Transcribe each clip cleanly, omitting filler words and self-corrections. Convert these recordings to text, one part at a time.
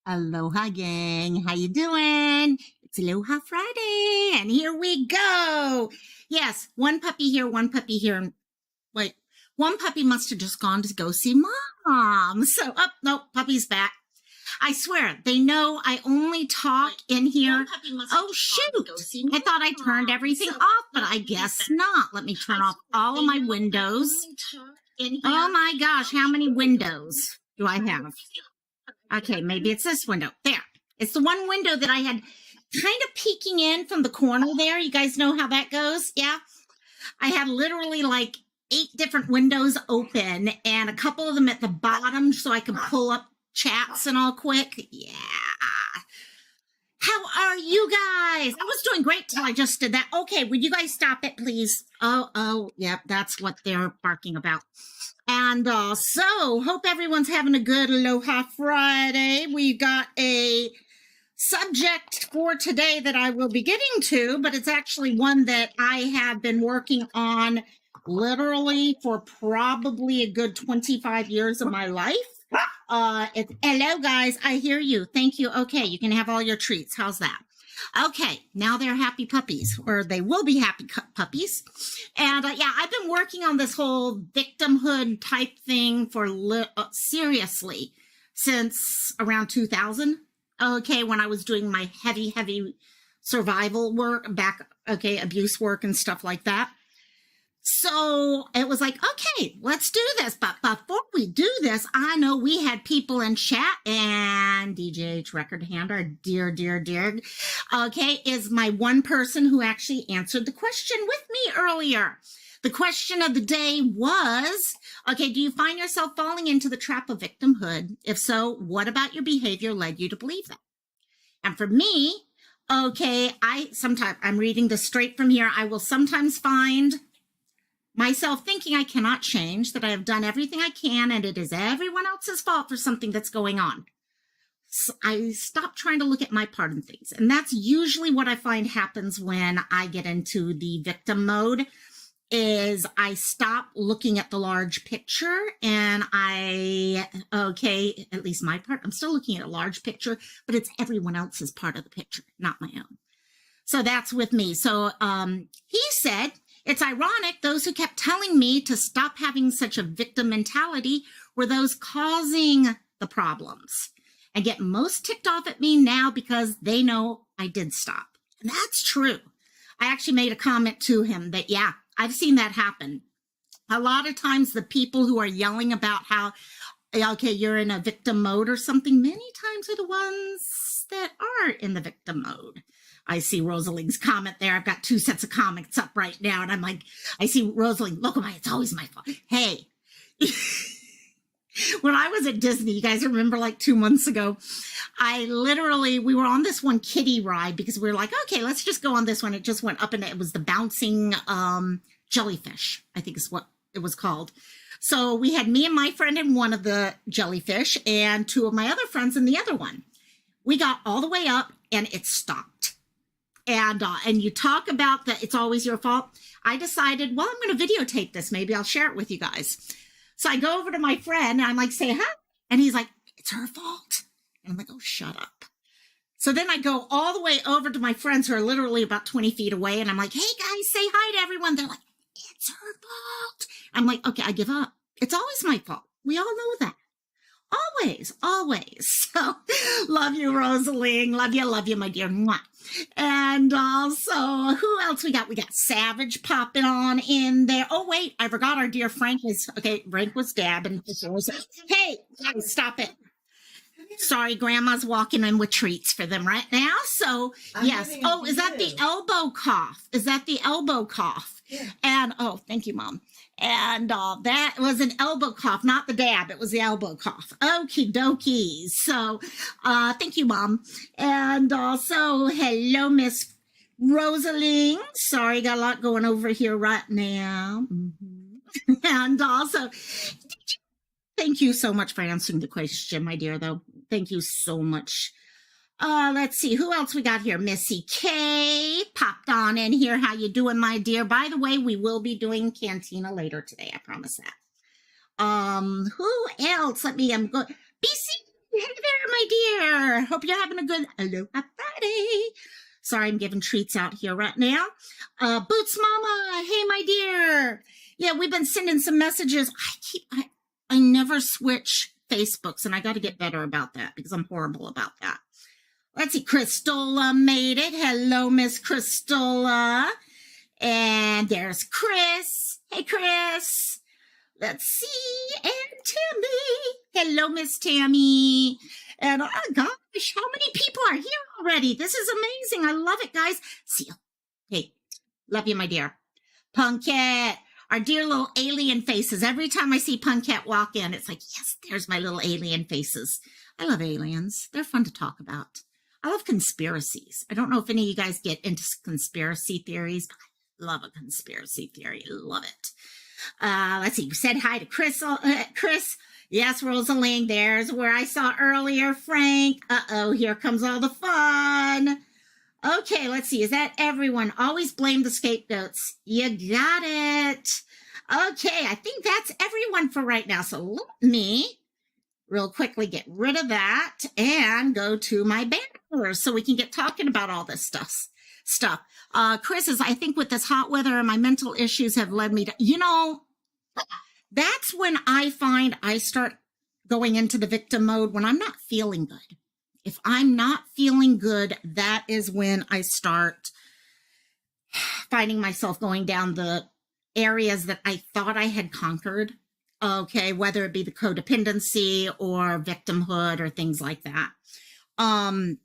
Aloha gang, how you doing? It's Aloha Friday, and here we go. Yes, one puppy here, one puppy here. Wait, one puppy must have just gone to go see mom. So, no, puppy's back. I swear, they know I only talk in here. Oh, shoot. I thought I turned everything off, but I guess not. Let me turn off all of my windows. Oh my gosh, how many windows do I have? Okay, maybe it's this window. There. It's the one window that I had kind of peeking in from the corner there. You guys know how that goes? Yeah. I had literally like 8 different windows open and a couple of them at the bottom so I could pull up chats and all quick. Yeah. How are you guys? I was doing great till I just did that. Okay, would you guys stop it, please? Oh, yep, that's what they're barking about. And so, hope everyone's having a good Aloha Friday. We've got a subject for today that I will be getting to, but it's actually one that I have been working on literally for probably a good 25 years of my life. Hello, guys. I hear you. Thank you. Okay, you can have all your treats. How's that? Okay, now they're happy puppies, or they will be happy puppies. And yeah, I've been working on this whole victimhood type thing for seriously since around 2000. Okay, when I was doing my heavy survival work back, okay, abuse work and stuff like that. So it was like, okay, let's do this. But before we do this, I know we had people in chat, and DJH Record Hand, our dear, okay, is my one person who actually answered the question with me earlier. The question of the day was, okay, do you find yourself falling into the trap of victimhood? If so, what about your behavior led you to believe that? And for me, okay, I'm reading this straight from here. I will sometimes find myself thinking I cannot change, that I have done everything I can, and it is everyone else's fault for something that's going on. So I stop trying to look at my part in things. And that's usually what I find happens when I get into the victim mode, is I stop looking at the large picture, and okay, at least my part, I'm still looking at a large picture, but it's everyone else's part of the picture, not my own. So that's with me. So he said, it's ironic, those who kept telling me to stop having such a victim mentality were those causing the problems, and get most ticked off at me now because they know I did stop. And that's true. I actually made a comment to him that, yeah, I've seen that happen. A lot of times the people who are yelling about how, okay, you're in a victim mode or something, many times are the ones that are in the victim mode. I see Rosalie's comment there. I've got 2 sets of comments up right now, and I'm like, I see Rosalie, look at my, it's always my fault. Hey, when I was at Disney, you guys remember like 2 months ago, we were on this one kiddie ride because we were like, okay, let's just go on this one. It just went up, and it was the bouncing jellyfish, I think is what it was called. So we had me and my friend in one of the jellyfish and 2 of my other friends in the other one. We got all the way up, and it stopped. And you talk about that it's always your fault. I decided, well, I'm going to videotape this. Maybe I'll share it with you guys. So I go over to my friend, and I'm like, say hi. And he's like, it's her fault. And I'm like, oh, shut up. So then I go all the way over to my friends who are literally about 20 feet away. And I'm like, hey, guys, say hi to everyone. They're like, it's her fault. I'm like, okay, I give up. It's always my fault. We all know that. Always. So love you, Rosalie. Love you, my dear. Mwah. And also, who else we got? We got Savage popping on in there. Oh, wait, I forgot our dear Frank was, okay, Frank was dabbing. Hey, guys, stop it. Sorry, Grandma's walking in with treats for them right now. So, yes. Oh, is that the elbow cough? Yeah. And, oh, thank you, Mom. And that was an elbow cough, not the dab. It was the elbow cough. Okie dokie. So thank you, Mom. And also, hello, Miss Rosalie. Sorry, got a lot going over here right now. Mm-hmm. And also, thank you so much for answering the question, my dear, though. Thank you so much. Let's see, who else we got here? Missy K popped on in here. How you doing, my dear? By the way, we will be doing Cantina later today. I promise that. Who else? I'm going. BC Hey there, my dear. Hope you're having a good Aloha Friday. Sorry, I'm giving treats out here right now. Boots Mama, hey, my dear. Yeah, we've been sending some messages. I never switch Facebooks, and I got to get better about that because I'm horrible about that. Let's see, Cristola made it. Hello, Miss Cristola. And there's Chris. Hey, Chris. Let's see, and Tammy. Hello, Miss Tammy. And oh gosh, how many people are here already? This is amazing. I love it, guys. See you. Hey, love you, my dear. Punkette, our dear little alien faces. Every time I see Punkette walk in, it's like, yes, there's my little alien faces. I love aliens. They're fun to talk about. I love conspiracies. I don't know if any of you guys get into conspiracy theories, but I love a conspiracy theory. I love it. Let's see. You said hi to Chris. Chris. Yes, Rosaline. There's where I saw earlier. Frank. Uh-oh. Here comes all the fun. Okay, let's see. Is that everyone? Always blame the scapegoats. You got it. Okay, I think that's everyone for right now. So let me real quickly get rid of that and go to my banners so we can get talking about all this stuff. Chris is, I think with this hot weather and my mental issues have led me to, that's when I find I start going into the victim mode when I'm not feeling good. If I'm not feeling good, that is when I start finding myself going down the areas that I thought I had conquered. Okay, whether it be the codependency or victimhood or things like that. And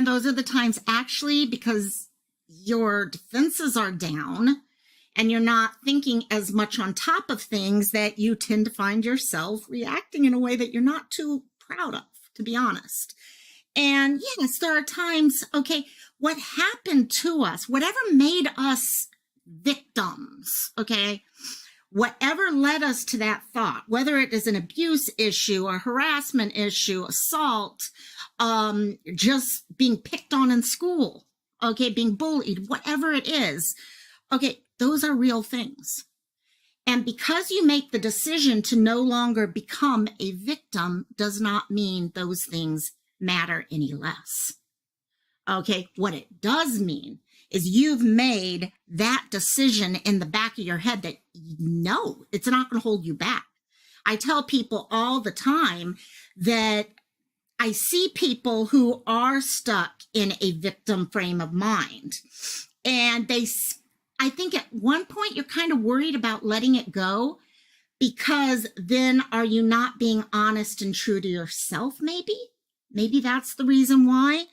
those are the times actually because your defenses are down and you're not thinking as much on top of things that you tend to find yourself reacting in a way that you're not too proud of, to be honest. And yes, there are times, okay, what happened to us, whatever made us victims, okay, whatever led us to that thought, whether it is an abuse issue, a harassment issue, assault, just being picked on in school, okay, being bullied, whatever it is, okay, those are real things. And because you make the decision to no longer become a victim does not mean those things matter any less. Okay, what it does mean is you've made that decision in the back of your head that no, it's not going to hold you back. I tell people all the time that I see people who are stuck in a victim frame of mind. And I think at one point you're kind of worried about letting it go because then are you not being honest and true to yourself maybe? Maybe that's the reason why.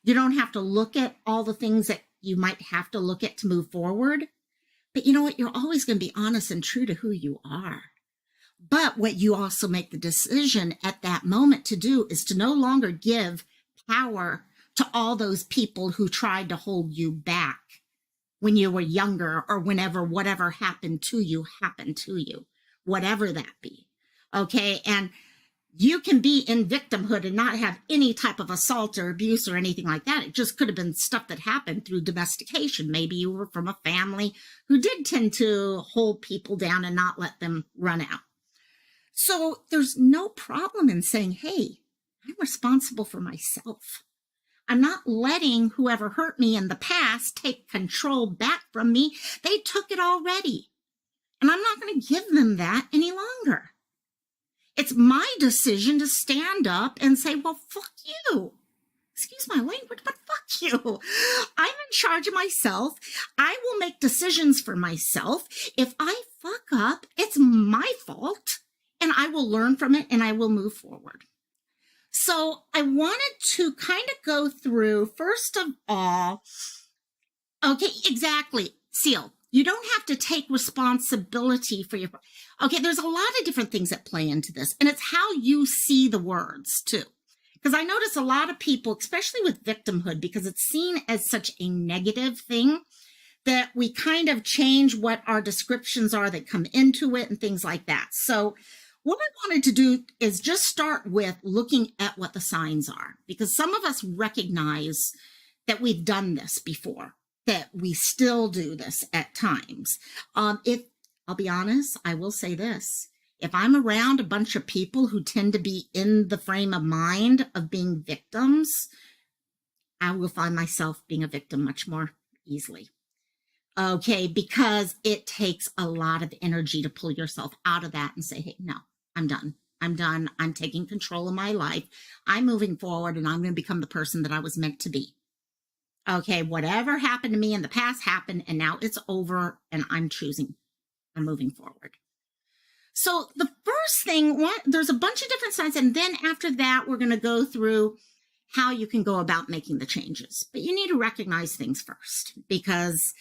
You don't have to look at all the things that you might have to look at to move forward. But you know what? You're always going to be honest and true to who you are. But what you also make the decision at that moment to do is to no longer give power to all those people who tried to hold you back when you were younger or whenever whatever happened to you, whatever that be. Okay. And you can be in victimhood and not have any type of assault or abuse or anything like that. It just could have been stuff that happened through domestication. Maybe you were from a family who did tend to hold people down and not let them run out. So there's no problem in saying, hey, I'm responsible for myself. I'm not letting whoever hurt me in the past take control back from me. They took it already. And I'm not going to give them that any longer. It's my decision to stand up and say, well, fuck you. Excuse my language, but fuck you. I'm in charge of myself. I will make decisions for myself. If I fuck up, it's my fault. And I will learn from it and I will move forward. So I wanted to kind of go through, first of all, okay, exactly, Seal. You don't have to take responsibility for your, okay, there's a lot of different things that play into this. And it's how you see the words too. Because I notice a lot of people, especially with victimhood, because it's seen as such a negative thing, that we kind of change what our descriptions are that come into it and things like that. So what I wanted to do is just start with looking at what the signs are, because some of us recognize that we've done this before, that we still do this at times. If I'll be honest, I will say this. if I'm around a bunch of people who tend to be in the frame of mind of being victims, I will find myself being a victim much more easily. Okay, because it takes a lot of energy to pull yourself out of that and say, hey, no, I'm done. I'm done. I'm taking control of my life. I'm moving forward and I'm going to become the person that I was meant to be. Okay, whatever happened to me in the past happened and now it's over and I'm moving forward. So the first thing, there's a bunch of different signs. And then after that, we're going to go through how you can go about making the changes. But you need to recognize things first, because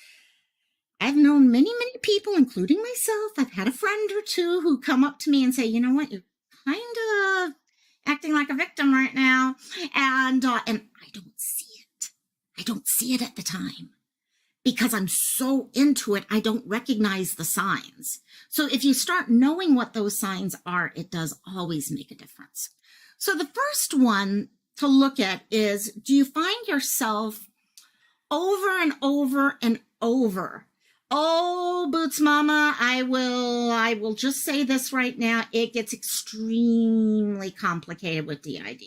I've known many, many people, including myself. I've had a friend or two who come up to me and say, you know what, you're kind of acting like a victim right now. And I don't see it. I don't see it at the time because I'm so into it. I don't recognize the signs. So if you start knowing what those signs are, it does always make a difference. So the first one to look at is, do you find yourself over and over and over? Oh, Boots Mama, I will just say this right now. It gets extremely complicated with DID.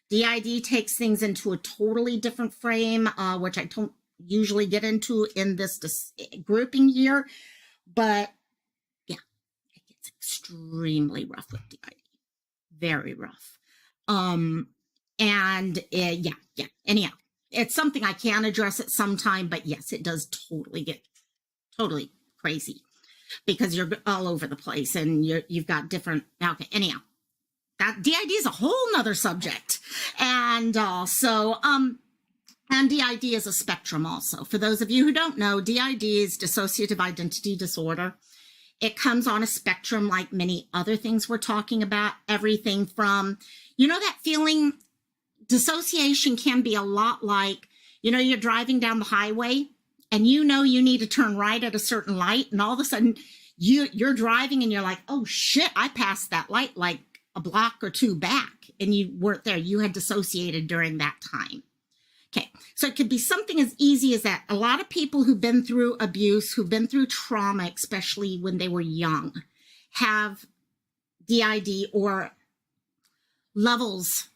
DID takes things into a totally different frame, which I don't usually get into in this grouping here. But yeah, it gets extremely rough with DID. Very rough. Yeah. Anyhow, it's something I can address at some time, but yes, it does totally get totally crazy because you're all over the place and you've got different. Okay, anyhow, that DID is a whole nother subject, and and DID is a spectrum also. For those of you who don't know, DID is dissociative identity disorder. It comes on a spectrum like many other things we're talking about. Everything from, that feeling. Dissociation can be a lot like, you're driving down the highway and you need to turn right at a certain light, and all of a sudden you're driving and you're like, oh shit, I passed that light like a block or two back, and you weren't there. You had dissociated during that time. Okay, so it could be something as easy as that. A lot of people who've been through abuse, who've been through trauma, especially when they were young, have DID or levels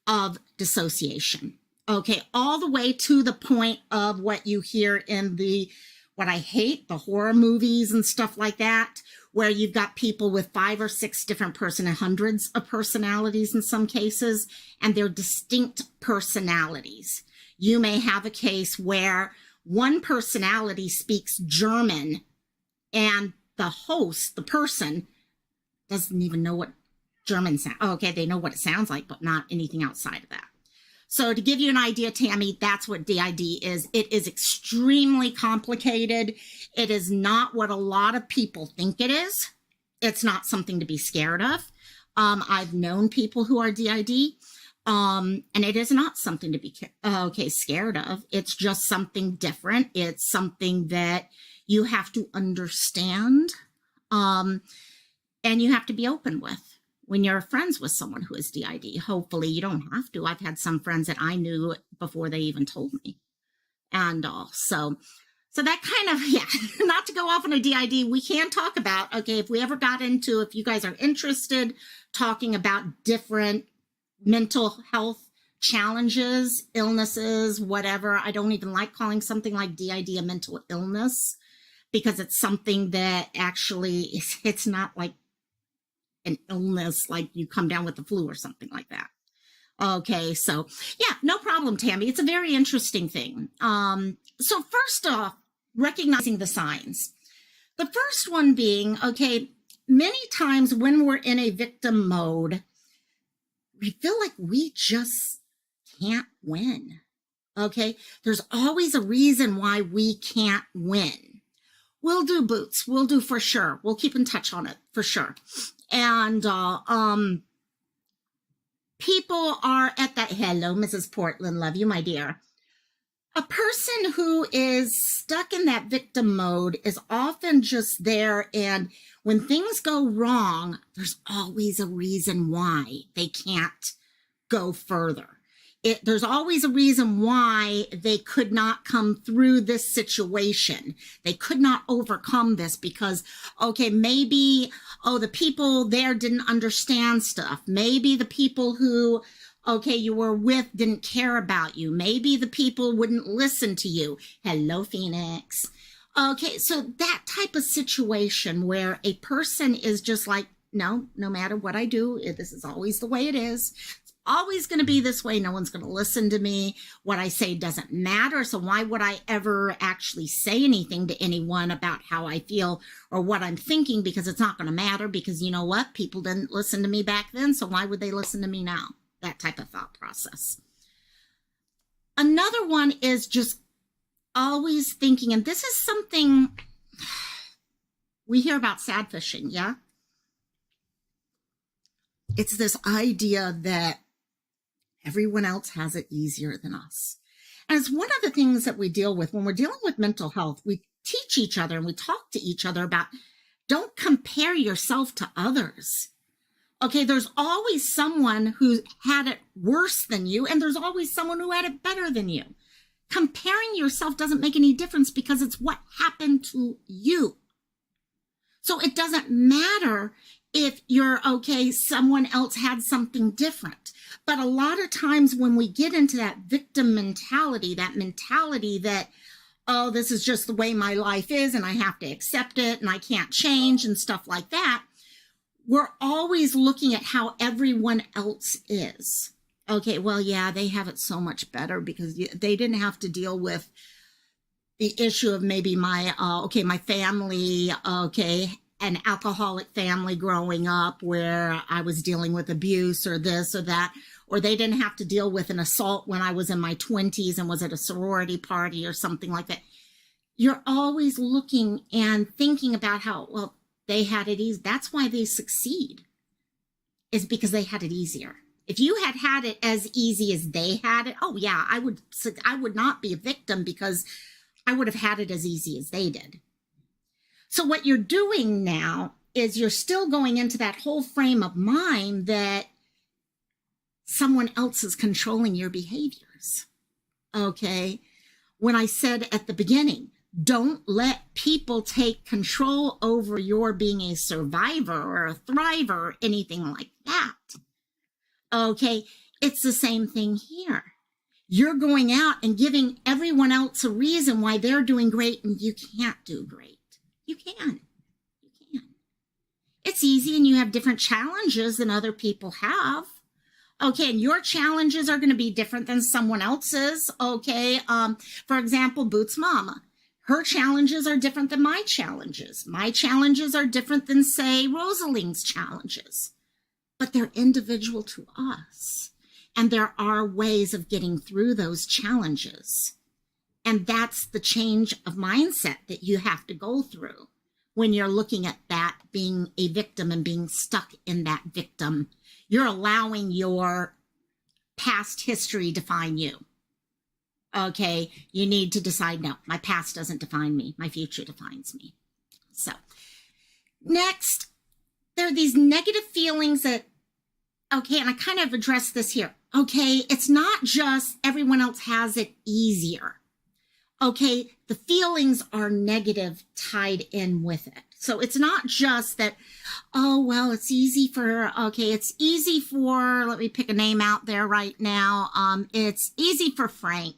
of dissociation. Okay, all the way to the point of what you hear in what I hate, the horror movies and stuff like that, where you've got people with 5 or 6 different hundreds of personalities in some cases, and they're distinct personalities. You may have a case where one personality speaks German and the host, the person, doesn't even know what German sound. Oh, okay, they know what it sounds like, but not anything outside of that. So to give you an idea, Tammy, that's what DID is. It is extremely complicated. It is not what a lot of people think it is. It's not something to be scared of. I've known people who are DID, and it is not something to be scared of. It's just something different. It's something that you have to understand, and you have to be open with. When you're friends with someone who is DID, hopefully you don't have to. I've had some friends that I knew before they even told me, and all. So that kind of, not to go off on a DID, we can talk about, okay, if we ever got into, if you guys are interested, talking about different mental health challenges, illnesses, whatever. I don't even like calling something like DID a mental illness, because it's something that actually it's not like an illness like you come down with the flu or something like that. Okay, so yeah, no problem, Tammy. It's a very interesting thing. So first off, recognizing the signs. The first one being, okay, many times when we're in a victim mode, we feel like we just can't win. Okay, there's always a reason why we can't win. We'll do Boots. We'll do for sure. We'll keep in touch on it for sure. And people are at that. Hello, Mrs. Portland. Love you, my dear. A person who is stuck in that victim mode is often just there. And when things go wrong, there's always a reason why they can't go further. there's always a reason why they could not come through this situation. They could not overcome this because, okay, maybe, the people there didn't understand stuff. Maybe the people who, you were with didn't care about you. Maybe the people wouldn't listen to you. Hello, Phoenix. Okay, so that type of situation where a person is just like, no matter what I do, this is always the way it is. Always going to be this way. No one's going to listen to me. What I say doesn't matter. So why would I ever actually say anything to anyone about how I feel or what I'm thinking? Because it's not going to matter, because you know what? People didn't listen to me back then. So why would they listen to me now? That type of thought process. Another one is just always thinking, and this is something we hear about sad fishing. Yeah. It's this idea that everyone else has it easier than us. And it's one of the things that we deal with when we're dealing with mental health. We teach each other and we talk to each other about, don't compare yourself to others. Okay, there's always someone who had it worse than you, and there's always someone who had it better than you. Comparing yourself doesn't make any difference because it's what happened to you. So it doesn't matter if you're someone else had something different. But a lot of times when we get into that victim mentality that, oh, this is just the way my life is and I have to accept it and I can't change and stuff like that, we're always looking at how everyone else is. Okay, well, yeah, they have it so much better because they didn't have to deal with the issue of maybe my family, an alcoholic family growing up where I was dealing with abuse or this or that, or they didn't have to deal with an assault when I was in my 20s and was at a sorority party or something like that. You're always looking and thinking about how, well, they had it easy. That's why they succeed, is because they had it easier. If you had had it as easy as they had it, oh yeah, I would not be a victim because I would have had it as easy as they did. So what you're doing now is you're still going into that whole frame of mind that someone else is controlling your behaviors. Okay. When I said at the beginning, don't let people take control over your being a survivor or a thriver or anything like that. Okay. It's the same thing here. You're going out and giving everyone else a reason why they're doing great and you can't do great. You can. It's easy and you have different challenges than other people have. Okay, and your challenges are going to be different than someone else's. Okay, for example, Boots' mama. Her challenges are different than my challenges. My challenges are different than, say, Rosaling's challenges. But they're individual to us. And there are ways of getting through those challenges. And that's the change of mindset that you have to go through when you're looking at that being a victim and being stuck in that victim. You're allowing your past history define you. Okay, you need to decide, no, my past doesn't define me. My future defines me. So next, there are these negative feelings that, okay, and I kind of addressed this here. Okay, it's not just everyone else has it easier. Okay, the feelings are negative tied in with it. So it's not just that, oh, well, it's easy for, let me pick a name out there right now. It's easy for Frank.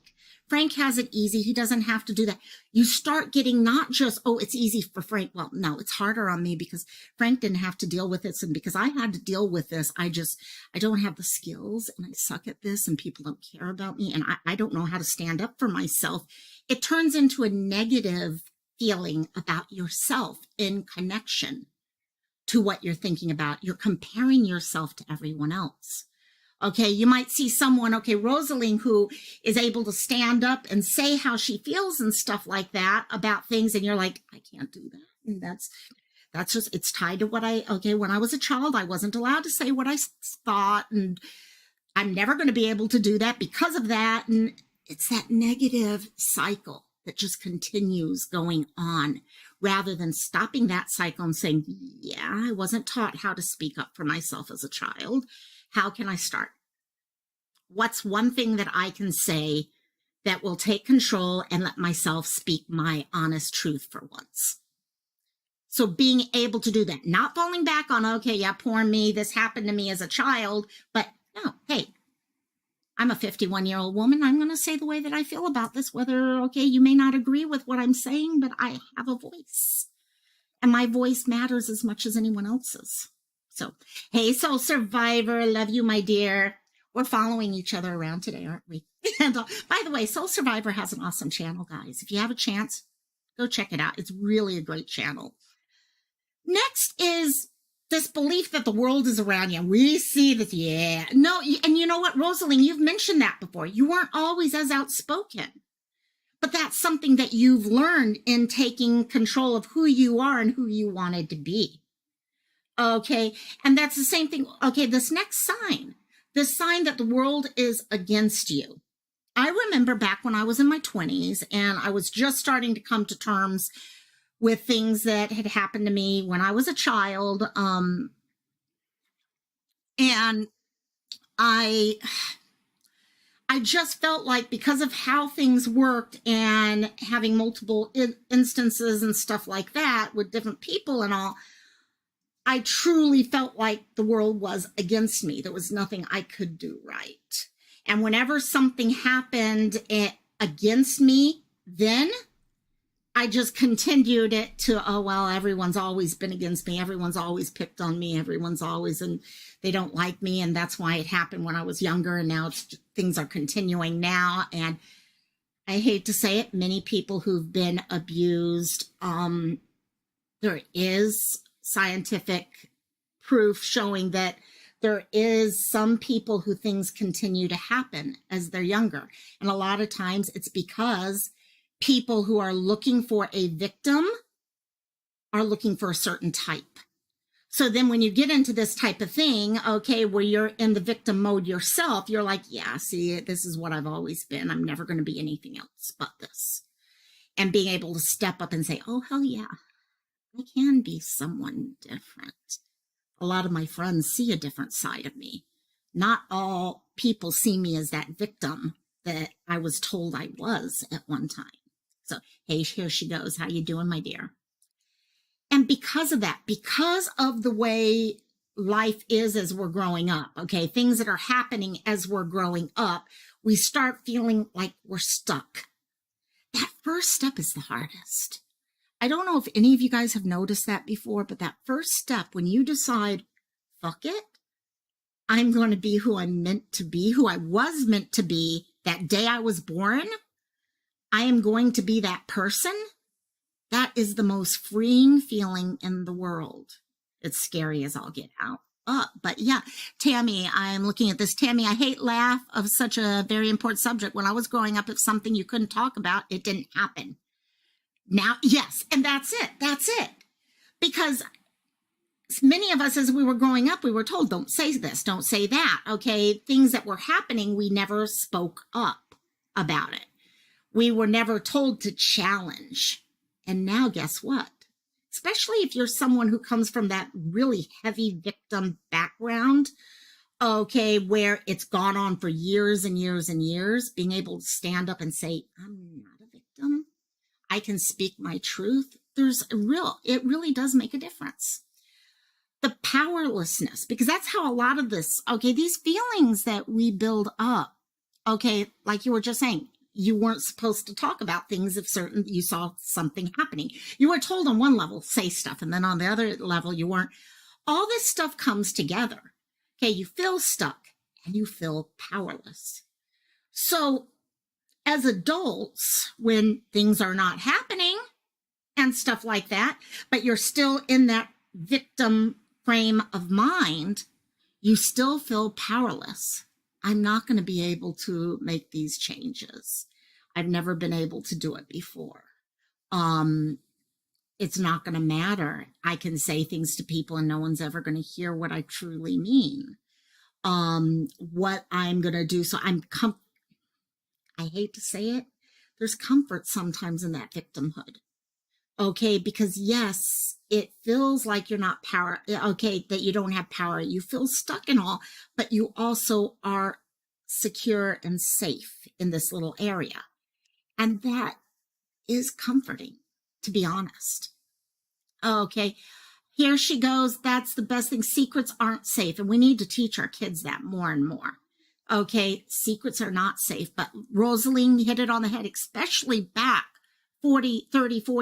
Frank has it easy. He doesn't have to do that. You start getting not just, oh, it's easy for Frank. Well, no, it's harder on me because Frank didn't have to deal with this. And because I had to deal with this, I don't have the skills and I suck at this and people don't care about me. And I don't know how to stand up for myself. It turns into a negative feeling about yourself in connection to what you're thinking about. You're comparing yourself to everyone else. Okay, you might see someone, Rosaline, who is able to stand up and say how she feels and stuff like that about things. And you're like, I can't do that. And that's just, it's tied to what when I was a child, I wasn't allowed to say what I thought. And I'm never going to be able to do that because of that. And it's that negative cycle that just continues going on rather than stopping that cycle and saying, yeah, I wasn't taught how to speak up for myself as a child. How can I start? what's one thing that I can say that will take control and let myself speak my honest truth for once? So being able to do that, not falling back on, okay, yeah, poor me, this happened to me as a child, but no, hey, I'm a 51-year-old woman. I'm going to say the way that I feel about this, whether, okay, you may not agree with what I'm saying, but I have a voice. And my voice matters as much as anyone else's. So, hey, Soul Survivor, love you, my dear. We're following each other around today, aren't we? And by the way, Soul Survivor has an awesome channel, guys. If you have a chance, go check it out. It's really a great channel. Next is this belief that the world is around you. We see this, yeah. No, and you know what, Rosaline, you've mentioned that before. You weren't always as outspoken. But that's something that you've learned in taking control of who you are and who you wanted to be. Okay, and that's the same thing. Okay, this next sign, this sign that the world is against you. I remember back when I was in my 20s and I was just starting to come to terms with things that had happened to me when I was a child. And I just felt like because of how things worked and having multiple instances and stuff like that with different people and all, I truly felt like the world was against me. There was nothing I could do right. And whenever something happened against me, then I just continued it to, oh, well, everyone's always been against me. Everyone's always picked on me. Everyone's always, and they don't like me. And that's why it happened when I was younger. And now things are continuing now. And I hate to say it, many people who've been abused, there is scientific proof showing that there is some people who things continue to happen as they're younger. And a lot of times it's because people who are looking for a victim are looking for a certain type. So then when you get into this type of thing, okay, where you're in the victim mode yourself, you're like, yeah, see, this is what I've always been. I'm never going to be anything else but this. And being able to step up and say, oh, hell yeah, I can be someone different. A lot of my friends see a different side of me. Not all people see me as that victim that I was told I was at one time. So, hey, here she goes. How you doing, my dear? And because of that, because of the way life is as we're growing up, okay, things that are happening as we're growing up, we start feeling like we're stuck. That first step is the hardest. I don't know if any of you guys have noticed that before, but that first step, when you decide, fuck it, I'm going to be who I'm meant to be, who I was meant to be that day I was born, I am going to be that person. That is the most freeing feeling in the world. It's scary as all get out. But yeah, Tammy, I'm looking at this. Tammy, I hate laugh of such a very important subject. When I was growing up, if something you couldn't talk about, it didn't happen. Now, yes, and that's it. That's it. Because many of us, as we were growing up, we were told, don't say this, don't say that. Okay, things that were happening, we never spoke up about it. We were never told to challenge. And now guess what? Especially if you're someone who comes from that really heavy victim background, okay, where it's gone on for years and years and years, being able to stand up and say, I'm not a victim. I can speak my truth. It really does make a difference. The powerlessness, because that's how a lot of this, okay, these feelings that we build up, okay, like you were just saying, you weren't supposed to talk about things if you saw something happening. You were told on one level, say stuff, and then on the other level, you weren't. All this stuff comes together. Okay, you feel stuck and you feel powerless. So as adults, when things are not happening and stuff like that, but you're still in that victim frame of mind, you still feel powerless. I'm not going to be able to make these changes. I've never been able to do it before. It's not going to matter. I can say things to people and no one's ever going to hear what I truly mean. What I'm going to do. So I hate to say it. There's comfort sometimes in that victimhood. Okay, because yes, it feels like you're not that you don't have power. You feel stuck and all, but you also are secure and safe in this little area. And that is comforting, to be honest. Okay, here she goes. That's the best thing. Secrets aren't safe. And we need to teach our kids that more and more. Okay, secrets are not safe. But Rosaline hit it on the head, especially back 40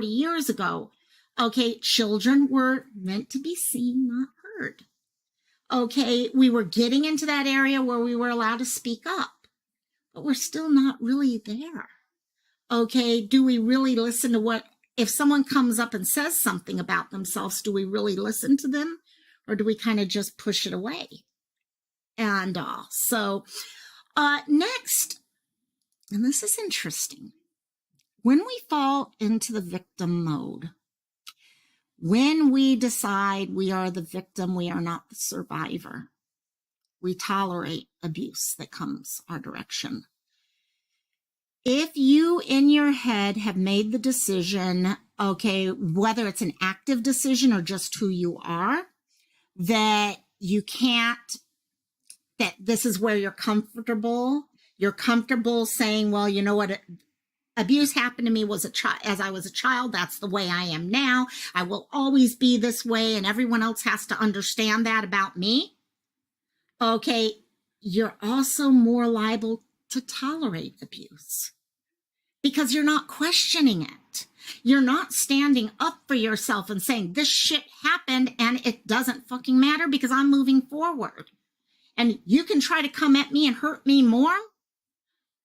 years ago. Okay, children were meant to be seen, not heard. Okay, we were getting into that area where we were allowed to speak up, but we're still not really there. Okay, do we really listen to what, if someone comes up and says something about themselves, do we really listen to them, or do we kind of just push it away? And next, and this is interesting, when we fall into the victim mode, when we decide we are the victim, we are not the survivor, we tolerate abuse that comes our direction. If you in your head have made the decision, okay, whether it's an active decision or just who you are, that you can't, that this is where you're comfortable saying, well, you know what, abuse happened to me as I was a child. That's the way I am now. I will always be this way, and everyone else has to understand that about me. Okay, you're also more liable to tolerate abuse because you're not questioning it. You're not standing up for yourself and saying, this shit happened and it doesn't fucking matter because I'm moving forward. And you can try to come at me and hurt me more,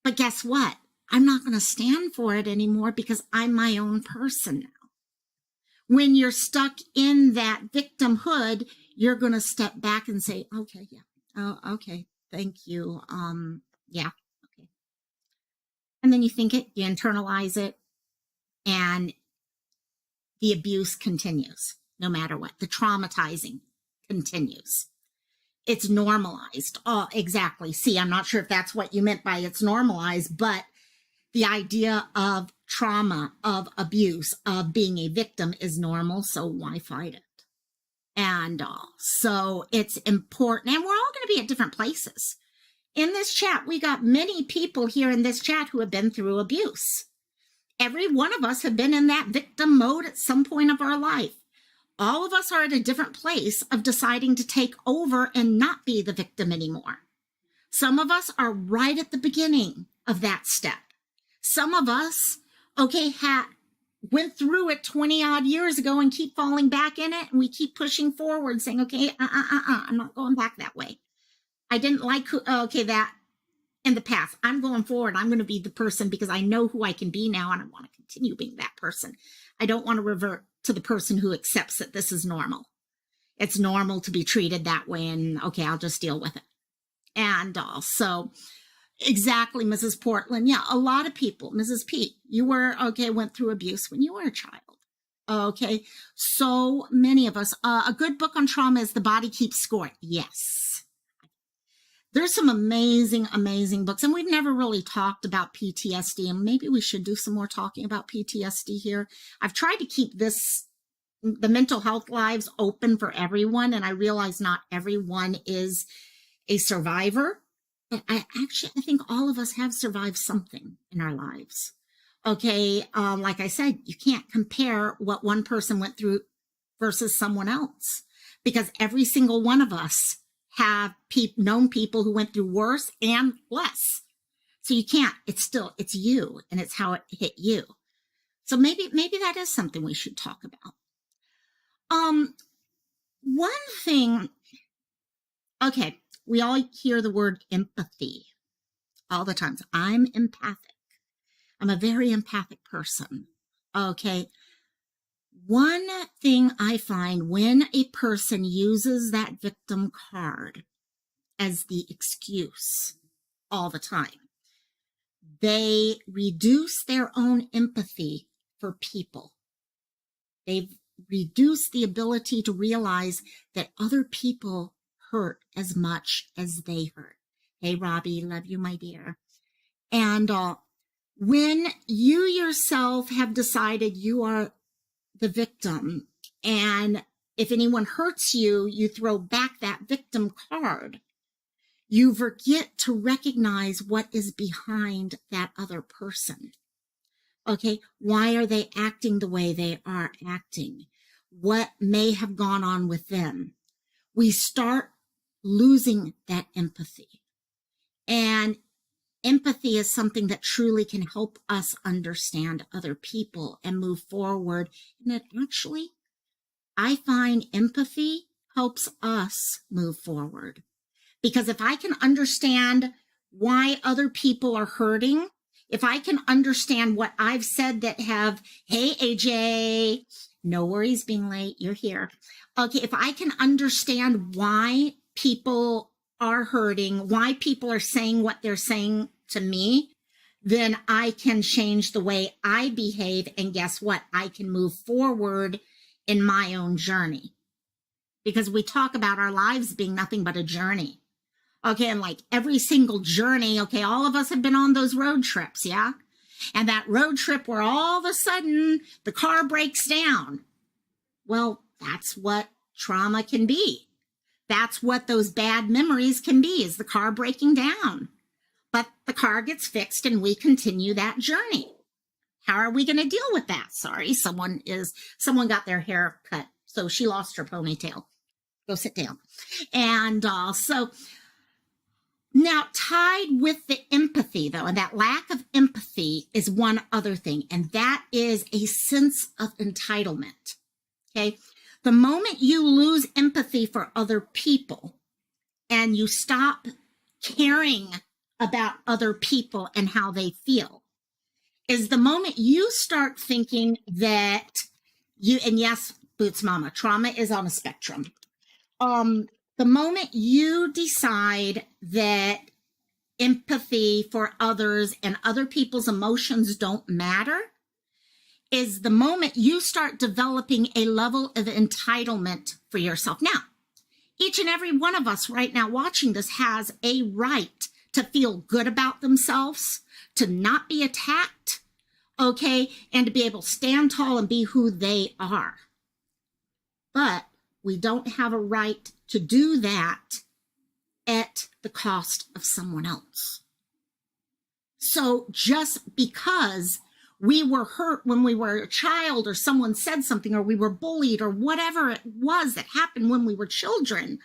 but guess what? I'm not going to stand for it anymore because I'm my own person now. When you're stuck in that victimhood, you're going to step back and say, okay, yeah. Oh, okay. Thank you. Yeah. Okay. And then you think it, you internalize it, and the abuse continues no matter what. The traumatizing continues. It's normalized. Oh, exactly. See, I'm not sure if that's what you meant by it's normalized, but the idea of trauma, of abuse, of being a victim is normal, so why fight it? And so it's important, and we're all going to be at different places. In this chat, we got many people here in this chat who have been through abuse. Every one of us have been in that victim mode at some point of our life. All of us are at a different place of deciding to take over and not be the victim anymore. Some of us are right at the beginning of that step. Some of us, okay, went through it 20 odd years ago and keep falling back in it. And we keep pushing forward saying, okay, I'm not going back that way. I didn't like, that in the past. I'm going forward. I'm going to be the person because I know who I can be now. And I want to continue being that person. I don't want to revert to the person who accepts that this is normal. It's normal to be treated that way. And okay, I'll just deal with it. And so exactly, Mrs. Portland. Yeah, a lot of people. Mrs. P, you went through abuse when you were a child. Okay, so many of us. A good book on trauma is The Body Keeps Score. Yes. There's some amazing, amazing books, and we've never really talked about PTSD, and maybe we should do some more talking about PTSD here. I've tried to keep the mental health lives open for everyone, and I realize not everyone is a survivor. But I think all of us have survived something in our lives. Okay, like I said, you can't compare what one person went through versus someone else because every single one of us have known people who went through worse and less. So you can't, it's you and it's how it hit you. So maybe that is something we should talk about. One thing, okay, we all hear the word empathy all the time. I'm empathic. I'm a very empathic person. Okay. One thing I find when a person uses that victim card as the excuse all the time, they reduce their own empathy for people. They've reduced the ability to realize that other people hurt as much as they hurt. Hey, Robbie, love you, my dear. And when you yourself have decided you are the victim, and if anyone hurts you, you throw back that victim card, you forget to recognize what is behind that other person. Okay, why are they acting the way they are acting? What may have gone on with them? We start losing that empathy. And empathy is something that truly can help us understand other people and move forward. And it actually, I find empathy helps us move forward. Because if I can understand why other people are hurting, if I can understand what I've said that have, hey, AJ, no worries being late, you're here. Okay, if I can understand why people are hurting, why people are saying what they're saying to me, then I can change the way I behave. And guess what? I can move forward in my own journey. Because we talk about our lives being nothing but a journey. Okay, and like every single journey, okay, all of us have been on those road trips, yeah? And that road trip where all of a sudden the car breaks down. Well, that's what trauma can be. That's what those bad memories can be, is the car breaking down. But the car gets fixed and we continue that journey. How are we going to deal with that? Sorry, someone got their hair cut, so she lost her ponytail. Go sit down. And so now tied with the empathy, though, and that lack of empathy is one other thing, and that is a sense of entitlement. Okay? The moment you lose empathy for other people and you stop caring about other people and how they feel, is the moment you start thinking that you, and yes, Boots Mama, trauma is on a spectrum. The moment you decide that empathy for others and other people's emotions don't matter, is the moment you start developing a level of entitlement for yourself. Now, each and every one of us right now watching this has a right to feel good about themselves, to not be attacked, okay, and to be able to stand tall and be who they are. But we don't have a right to do that at the cost of someone else. So just because we were hurt when we were a child, or someone said something, or we were bullied, or whatever it was that happened when we were children,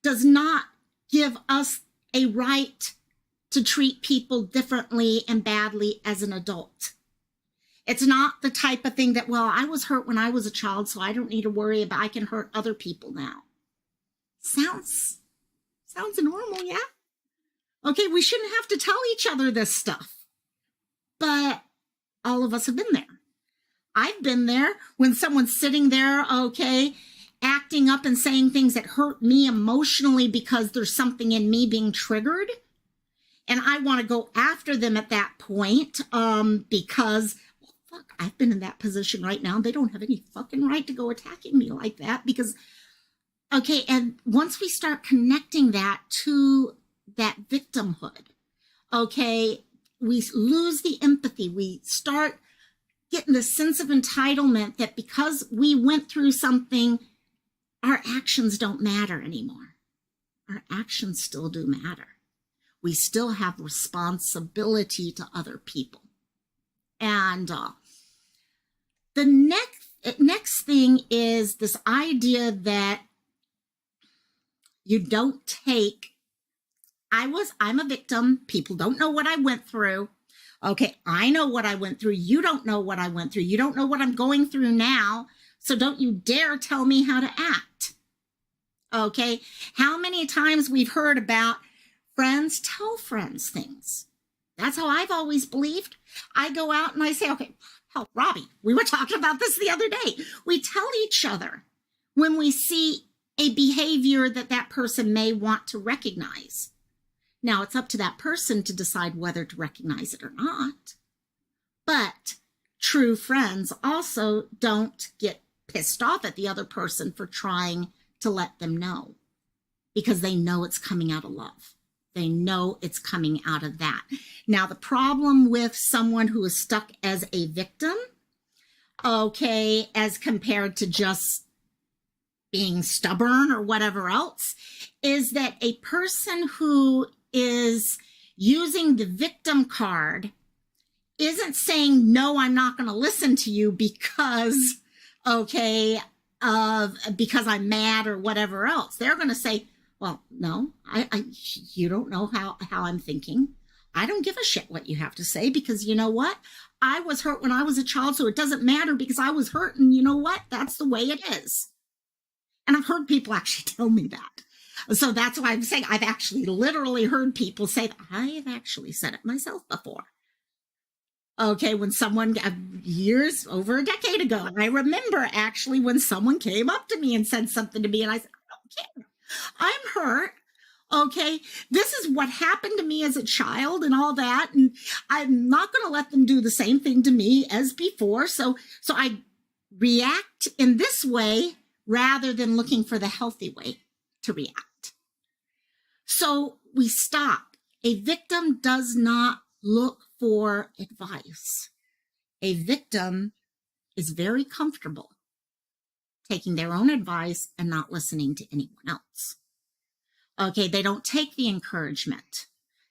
does not give us a right to treat people differently and badly as an adult. It's not the type of thing that, well, I was hurt when I was a child, so I don't need to worry about, I can hurt other people now. Sounds normal, yeah? Okay, we shouldn't have to tell each other this stuff. But all of us have been there. I've been there when someone's sitting there, okay, acting up and saying things that hurt me emotionally because there's something in me being triggered. And I want to go after them at that point because, well, fuck, I've been in that position right now. They don't have any fucking right to go attacking me like that because, okay, and once we start connecting that to that victimhood, okay, we lose the empathy. We start getting the sense of entitlement that because we went through something, our actions don't matter anymore. Our actions still do matter. We still have responsibility to other people. And the next thing is this idea that you don't take, I'm a victim. People don't know what I went through. Okay, I know what I went through. You don't know what I went through. You don't know what I'm going through now. So don't you dare tell me how to act. Okay, how many times we've heard about friends tell friends things. That's how I've always believed. I go out and I say, okay, hell, Robbie, we were talking about this the other day. We tell each other when we see a behavior that that person may want to recognize. Now, it's up to that person to decide whether to recognize it or not. But true friends also don't get pissed off at the other person for trying to let them know, because they know it's coming out of love. They know it's coming out of that. Now, the problem with someone who is stuck as a victim, okay, as compared to just being stubborn or whatever else, is that a person who is using the victim card isn't saying, no, I'm not going to listen to you because, because I'm mad or whatever else. They're going to say, well, no, you don't know how I'm thinking. I don't give a shit what you have to say, because you know what? I was hurt when I was a child, so it doesn't matter because I was hurt, and you know what? That's the way it is. And I've heard people actually tell me that. So that's why I'm saying I've actually literally heard people say that. I've actually said it myself before. Okay, when someone, years, over a decade ago, I remember actually when someone came up to me and said something to me, and I said, I don't care. I'm hurt. Okay, this is what happened to me as a child and all that, and I'm not going to let them do the same thing to me as before. So I react in this way rather than looking for the healthy way to react. So we stop. A victim does not look for advice. A victim is very comfortable taking their own advice and not listening to anyone else. Okay, they don't take the encouragement.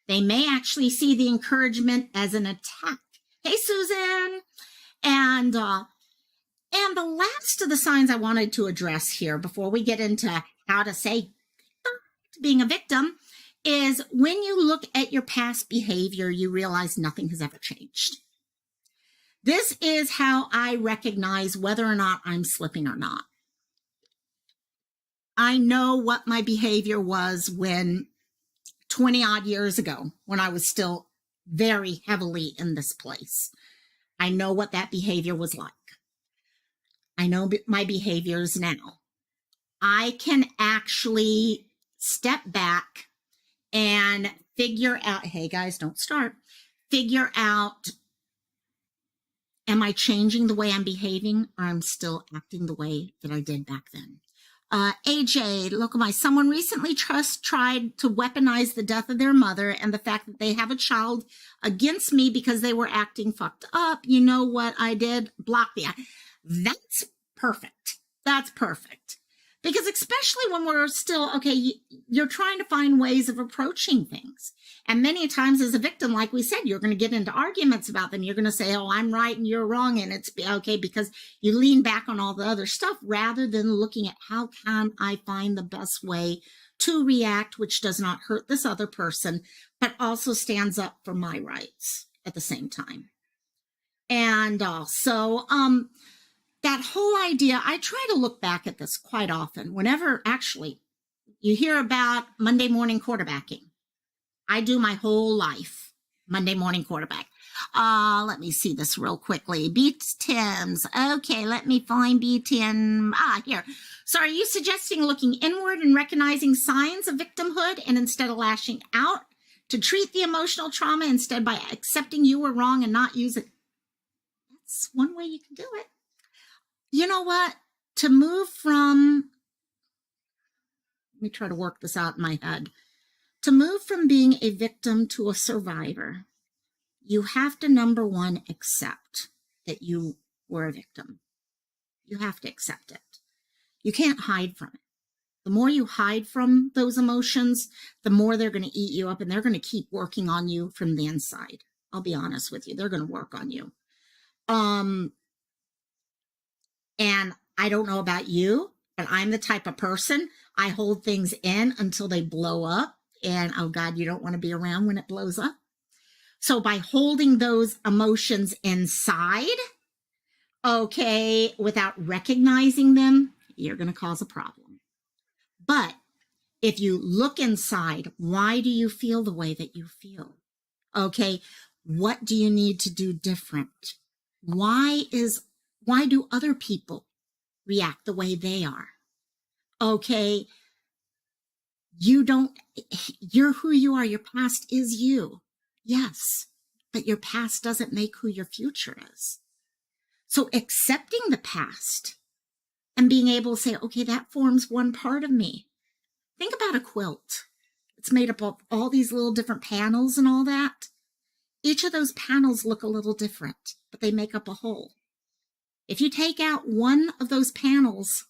They may actually see the encouragement as an attack. Hey, Susan. And the last of the signs I wanted to address here before we get into how to say being a victim is when you look at your past behavior, you realize nothing has ever changed. This is how I recognize whether or not I'm slipping or not. I know what my behavior was when 20 odd years ago, when I was still very heavily in this place. I know what that behavior was like. I know my behaviors now. I can actually step back and figure out, hey guys, don't start. Figure out, am I changing the way I'm behaving, or I'm still acting the way that I did back then? AJ, look at my, someone recently tried to weaponize the death of their mother and the fact that they have a child against me because they were acting fucked up. You know what I did? Block the, that's perfect. That's perfect. Because especially when we're still, okay, you're trying to find ways of approaching things. And many times as a victim, like we said, you're going to get into arguments about them. You're going to say, oh, I'm right and you're wrong. And it's okay because you lean back on all the other stuff rather than looking at how can I find the best way to react, which does not hurt this other person, but also stands up for my rights at the same time. And also, that whole idea, I try to look back at this quite often. Whenever actually you hear about Monday morning quarterbacking, I do my whole life Monday morning quarterback. Let me see this real quickly. Beat Tim's. Okay, let me find B10. Here. So are you suggesting looking inward and recognizing signs of victimhood and instead of lashing out to treat the emotional trauma instead by accepting you were wrong and not use it? That's one way you can do it. You know what? To move from, let me try to work this out in my head. To move from being a victim to a survivor, you have to, number one, accept that you were a victim. You have to accept it. You can't hide from it. The more you hide from those emotions, the more they're going to eat you up, and they're going to keep working on you from the inside. I'll be honest with you. They're going to work on you. And I don't know about you, but I'm the type of person, I hold things in until they blow up. And, oh God, you don't want to be around when it blows up. So by holding those emotions inside, okay, without recognizing them, you're going to cause a problem. But if you look inside, why do you feel the way that you feel? Okay, what do you need to do different? Why do other people react the way they are? Okay, you're who you are. Your past is you. Yes, but your past doesn't make who your future is. So accepting the past and being able to say, okay, that forms one part of me. Think about a quilt. It's made up of all these little different panels and all that. Each of those panels look a little different, but they make up a whole. If you take out one of those panels,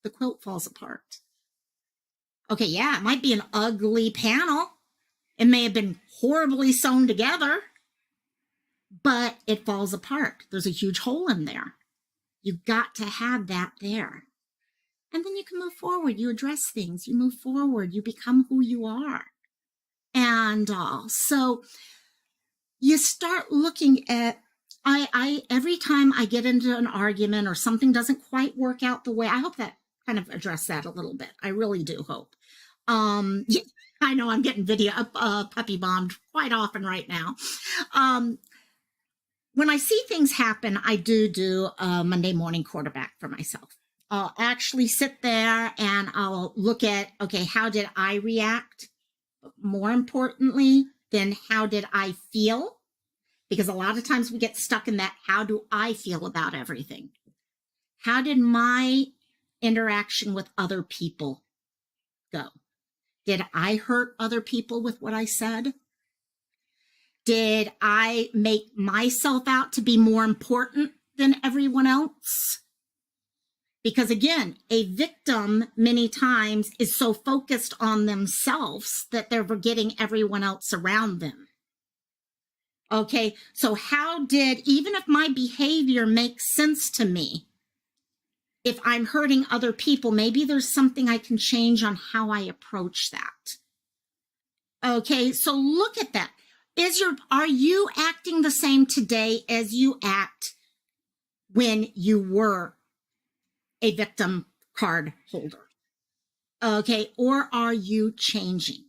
the quilt falls apart. Okay, yeah, it might be an ugly panel. It may have been horribly sewn together, but it falls apart. There's a huge hole in there. You've got to have that there. And then you can move forward. You address things. You move forward. You become who you are. And so you start looking at, I every time I get into an argument or something doesn't quite work out the way, I hope that kind of address that a little bit. I really do hope. Yeah, I know I'm getting puppy bombed quite often right now. When I see things happen, I do a Monday morning quarterback for myself. I'll actually sit there and I'll look at, okay, how did I react? More importantly, then how did I feel? Because a lot of times we get stuck in that, how do I feel about everything? How did my interaction with other people go? Did I hurt other people with what I said? Did I make myself out to be more important than everyone else? Because again, a victim many times is so focused on themselves that they're forgetting everyone else around them. Okay, so how did, even if my behavior makes sense to me, if I'm hurting other people, maybe there's something I can change on how I approach that. Okay, so look at that. Are you acting the same today as you act when you were a victim card holder? Okay, or are you changing?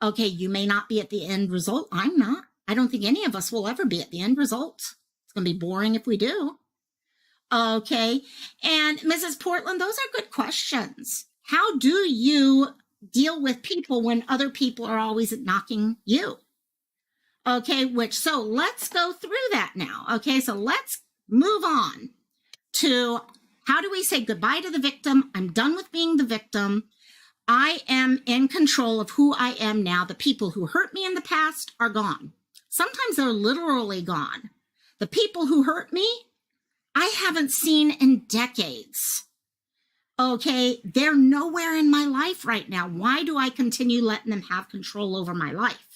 Okay, you may not be at the end result. I'm not. I don't think any of us will ever be at the end result. It's going to be boring if we do. Okay, and Mrs. Portland, those are good questions. How do you deal with people when other people are always knocking you? Okay, so let's go through that now. Okay, so let's move on to how do we say goodbye to the victim? I'm done with being the victim. I am in control of who I am now. The people who hurt me in the past are gone. Sometimes they're literally gone. The people who hurt me, I haven't seen in decades. Okay, they're nowhere in my life right now. Why do I continue letting them have control over my life?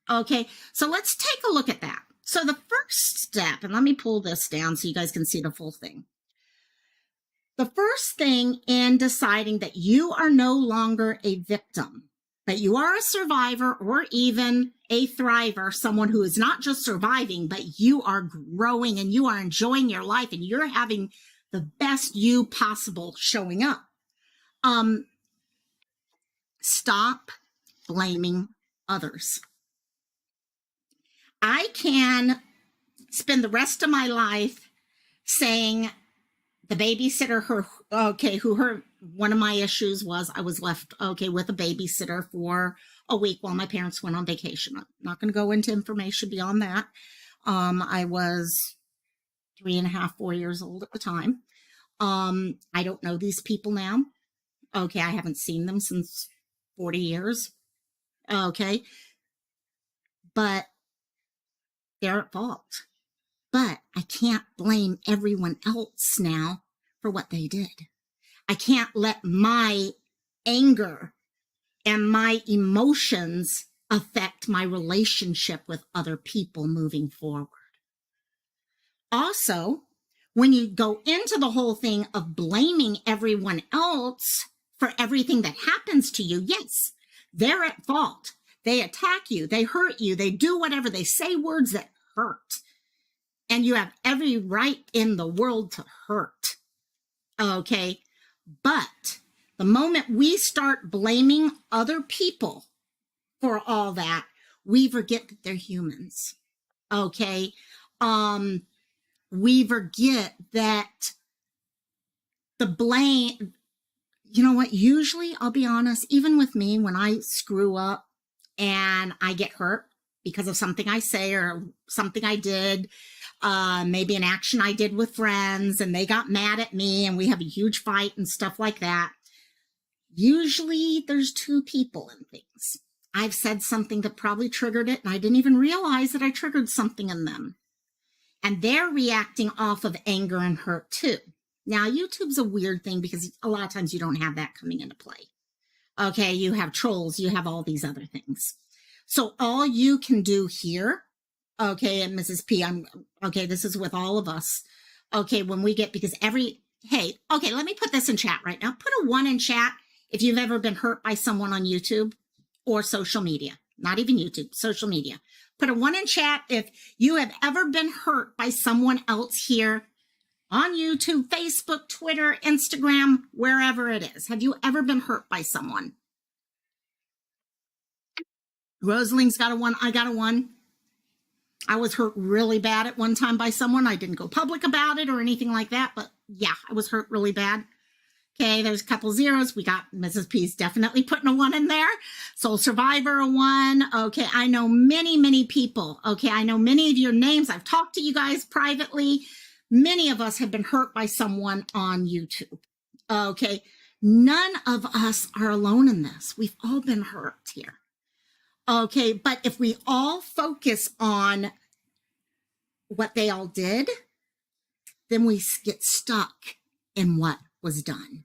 Okay, so let's take a look at that. So the first step, and let me pull this down so you guys can see the full thing. The first thing in deciding that you are no longer a victim, that you are a survivor or even a thriver, someone who is not just surviving, but you are growing and you are enjoying your life and you're having the best you possible showing up. Stop blaming others. I can spend the rest of my life saying the babysitter, one of my issues was I was left, with a babysitter for a week while my parents went on vacation. I'm not going to go into information beyond that. I was 3.5, 4 years old at the time. I don't know these people now. Okay, I haven't seen them since 40 years. Okay, but they're at fault. But I can't blame everyone else now for what they did. I can't let my anger and my emotions affect my relationship with other people moving forward. Also, when you go into the whole thing of blaming everyone else for everything that happens to you, yes, they're at fault. They attack you, they hurt you, they do whatever, they say words that hurt. And you have every right in the world to hurt. Okay? But the moment we start blaming other people for all that, we forget that they're humans. Okay? We forget that the blame, you know what? Usually, I'll be honest, even with me, when I screw up and I get hurt because of something I say or something I did, maybe an action I did with friends and they got mad at me and we have a huge fight and stuff like that. Usually there's two people in things. I've said something that probably triggered it and I didn't even realize that I triggered something in them. And they're reacting off of anger and hurt too. Now, YouTube's a weird thing because a lot of times you don't have that coming into play. Okay, you have trolls, you have all these other things. So all you can do here, okay, and Mrs. P, okay, this is with all of us. Okay, when we get, because hey, okay, let me put this in chat right now. Put a 1 in chat if you've ever been hurt by someone on YouTube or social media. Not even YouTube, social media. Put a 1 in chat if you have ever been hurt by someone else here on YouTube, Facebook, Twitter, Instagram, wherever it is. Have you ever been hurt by someone? Rosaling's got a 1. I got a 1. I was hurt really bad at one time by someone. I didn't go public about it or anything like that, but yeah, I was hurt really bad. Okay, there's a couple zeros. We got Mrs. P's definitely putting a 1 in there. Soul Survivor, a 1. Okay, I know many, many people. Okay, I know many of your names. I've talked to you guys privately. Many of us have been hurt by someone on YouTube. Okay, none of us are alone in this. We've all been hurt here. Okay, but if we all focus on what they all did, then we get stuck in what was done.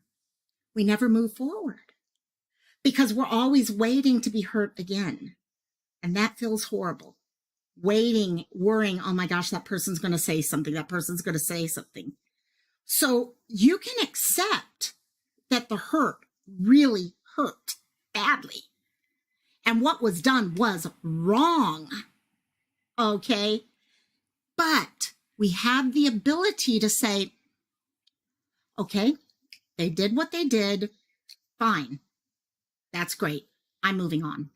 We never move forward because we're always waiting to be hurt again. And that feels horrible. Waiting, worrying, oh my gosh, that person's going to say something. That person's going to say something. So you can accept that the hurt really hurt badly. And what was done was wrong. Okay. But we have the ability to say, okay, they did what they did. Fine. That's great. I'm moving on.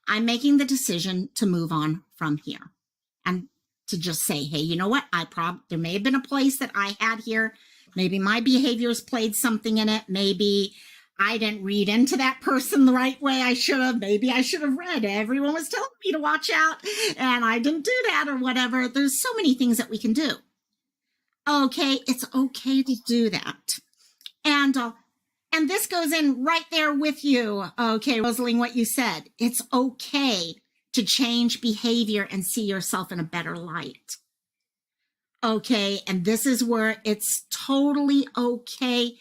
I'm making the decision to move on from here and to just say, hey, you know what? There may have been a place that I had here. Maybe my behaviors played something in it. Maybe I didn't read into that person the right way I should have. Maybe I should have read. Everyone was telling me to watch out and I didn't do that or whatever. There's so many things that we can do. Okay, it's okay to do that. And this goes in right there with you. Okay, Rosalind, what you said. It's okay to change behavior and see yourself in a better light. Okay, and this is where it's totally okay.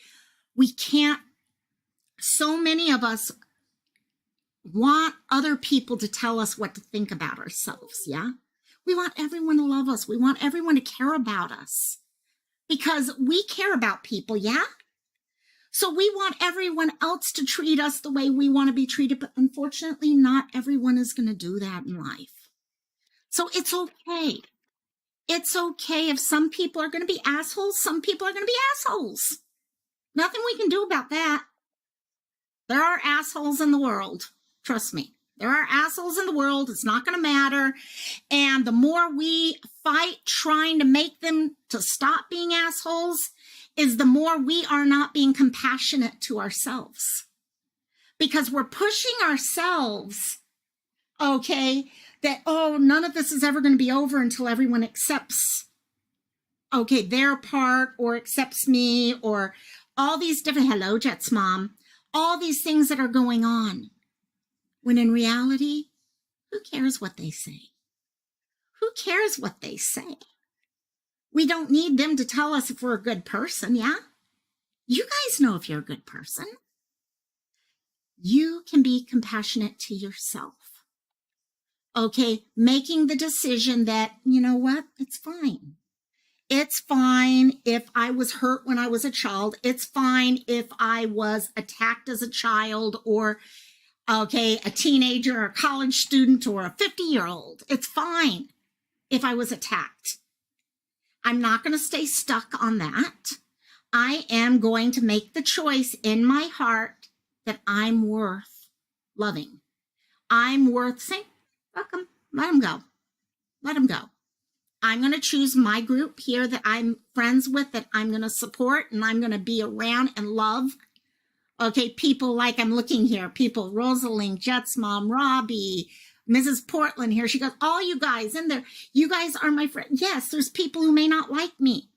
We can't, so many of us want other people to tell us what to think about ourselves, yeah? We want everyone to love us. We want everyone to care about us because we care about people, yeah? So we want everyone else to treat us the way we want to be treated, but unfortunately, not everyone is going to do that in life. So it's okay. It's okay if some people are going to be assholes, some people are going to be assholes. Nothing we can do about that. There are assholes in the world. Trust me. There are assholes in the world. It's not going to matter. And the more we fight trying to make them to stop being assholes, is the more we are not being compassionate to ourselves. Because we're pushing ourselves, okay, that, oh, none of this is ever going to be over until everyone accepts, okay, their part or accepts me or all these different, hello, Jet's mom, all these things that are going on. When in reality, who cares what they say? Who cares what they say? We don't need them to tell us if we're a good person, yeah? You guys know if you're a good person. You can be compassionate to yourself. Okay, making the decision that, you know what, it's fine. It's fine if I was hurt when I was a child. It's fine if I was attacked as a child or, okay, a teenager or a college student or a 50-year-old. It's fine if I was attacked. I'm not going to stay stuck on that. I am going to make the choice in my heart that I'm worth loving. I'm worth saying, fuck them, let them go. Let them go. I'm going to choose my group here that I'm friends with, that I'm going to support and I'm going to be around and love. Okay, people like I'm looking here, people, Rosalind, Jet's mom, Robbie, Mrs. Portland here. She goes, all you guys in there, you guys are my friends. Yes, there's people who may not like me,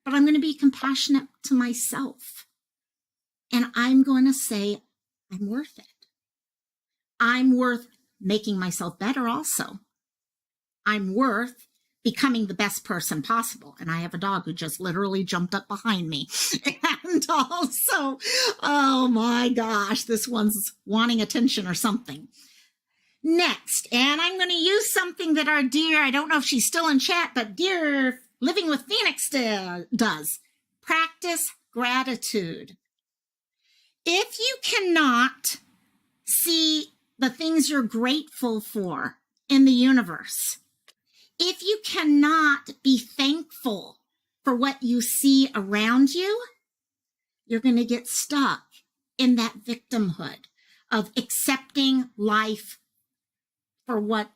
but I'm going to be compassionate to myself. And I'm going to say, I'm worth it. I'm worth making myself better also. I'm worth becoming the best person possible. And I have a dog who just literally jumped up behind me. And also, oh my gosh, this one's wanting attention or something. Next, and I'm going to use something that our dear, I don't know if she's still in chat, but dear Living with Phoenix does. Practice gratitude. If you cannot see the things you're grateful for in the universe, if you cannot be thankful for what you see around you, you're going to get stuck in that victimhood of accepting life for what,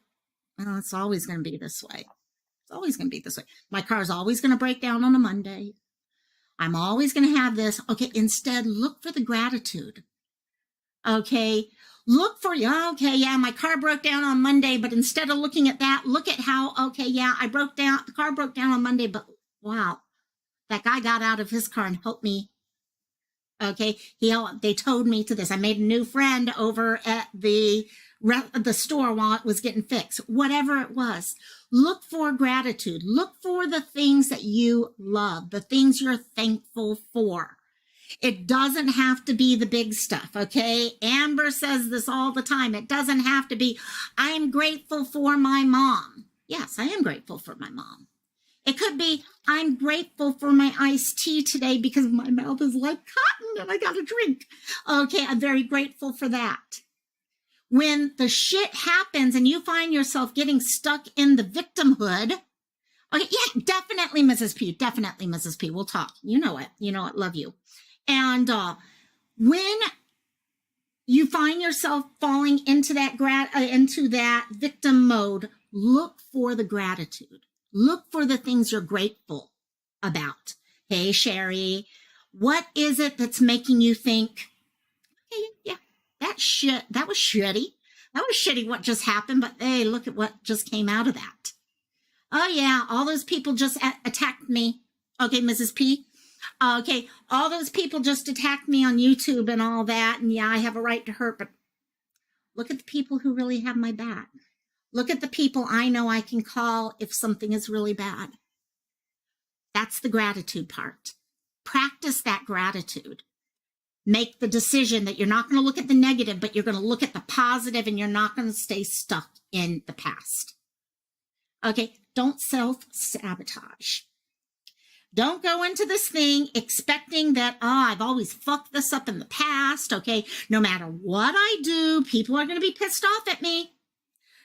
well, it's always going to be this way. It's always going to be this way. My car's always going to break down on a Monday. I'm always going to have this. Okay, instead, look for the gratitude. Okay, look for, okay, yeah, my car broke down on Monday, but instead of looking at that, look at how, okay, yeah, the car broke down on Monday, but wow, that guy got out of his car and helped me. Okay, they towed me to this. I made a new friend over at the store while it was getting fixed. Whatever it was, look for gratitude. Look for the things that you love, the things you're thankful for. It doesn't have to be the big stuff, okay? Amber says this all the time. It doesn't have to be, I'm grateful for my mom. Yes, I am grateful for my mom. It could be, I'm grateful for my iced tea today because my mouth is like cotton and I got a drink. Okay, I'm very grateful for that. When the shit happens and you find yourself getting stuck in the victimhood, okay, yeah, definitely, Mrs. P. Definitely, Mrs. P. We'll talk. You know it. Love you. And when you find yourself falling into that victim mode, look for the gratitude. Look for the things you're grateful about. Hey, Sherry, what is it that's making you think, hey, yeah, that was shitty. That was shitty what just happened, but hey, look at what just came out of that. Oh, yeah, all those people just attacked me. Okay, Mrs. P. Okay, all those people just attacked me on YouTube and all that, and yeah, I have a right to hurt, but look at the people who really have my back. Look at the people I know I can call if something is really bad. That's the gratitude part. Practice that gratitude. Make the decision that you're not going to look at the negative, but you're going to look at the positive, and you're not going to stay stuck in the past. Okay, don't self-sabotage. Don't go into this thing expecting that, I've always fucked this up in the past, okay? No matter what I do, people are going to be pissed off at me.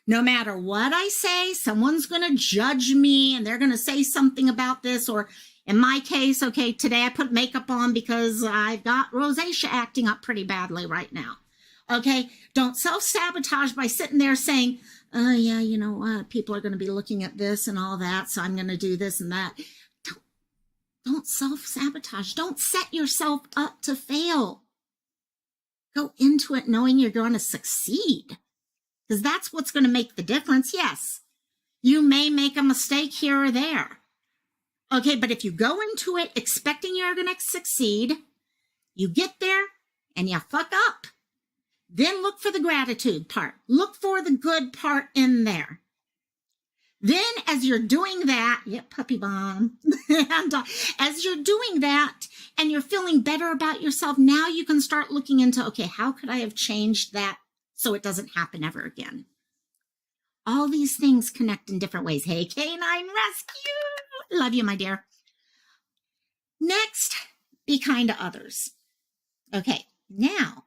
No matter what I say, someone's going to judge me and they're going to say something about this. Or in my case, okay, today I put makeup on because I've got rosacea acting up pretty badly right now. Okay, don't self-sabotage by sitting there saying, oh, yeah, you know what, people are going to be looking at this and all that, so I'm going to do this and that. Don't self-sabotage. Don't set yourself up to fail. Go into it knowing you're going to succeed, because that's what's going to make the difference. Yes, you may make a mistake here or there. Okay, but if you go into it expecting you're going to succeed, you get there and you fuck up. Then look for the gratitude part. Look for the good part in there. Then as you're doing that, puppy bomb, and as you're doing that and you're feeling better about yourself, now you can start looking into, okay, how could I have changed that so it doesn't happen ever again? All these things connect in different ways. Hey, Canine Rescue. Love you, my dear. Next, be kind to others. Okay, now,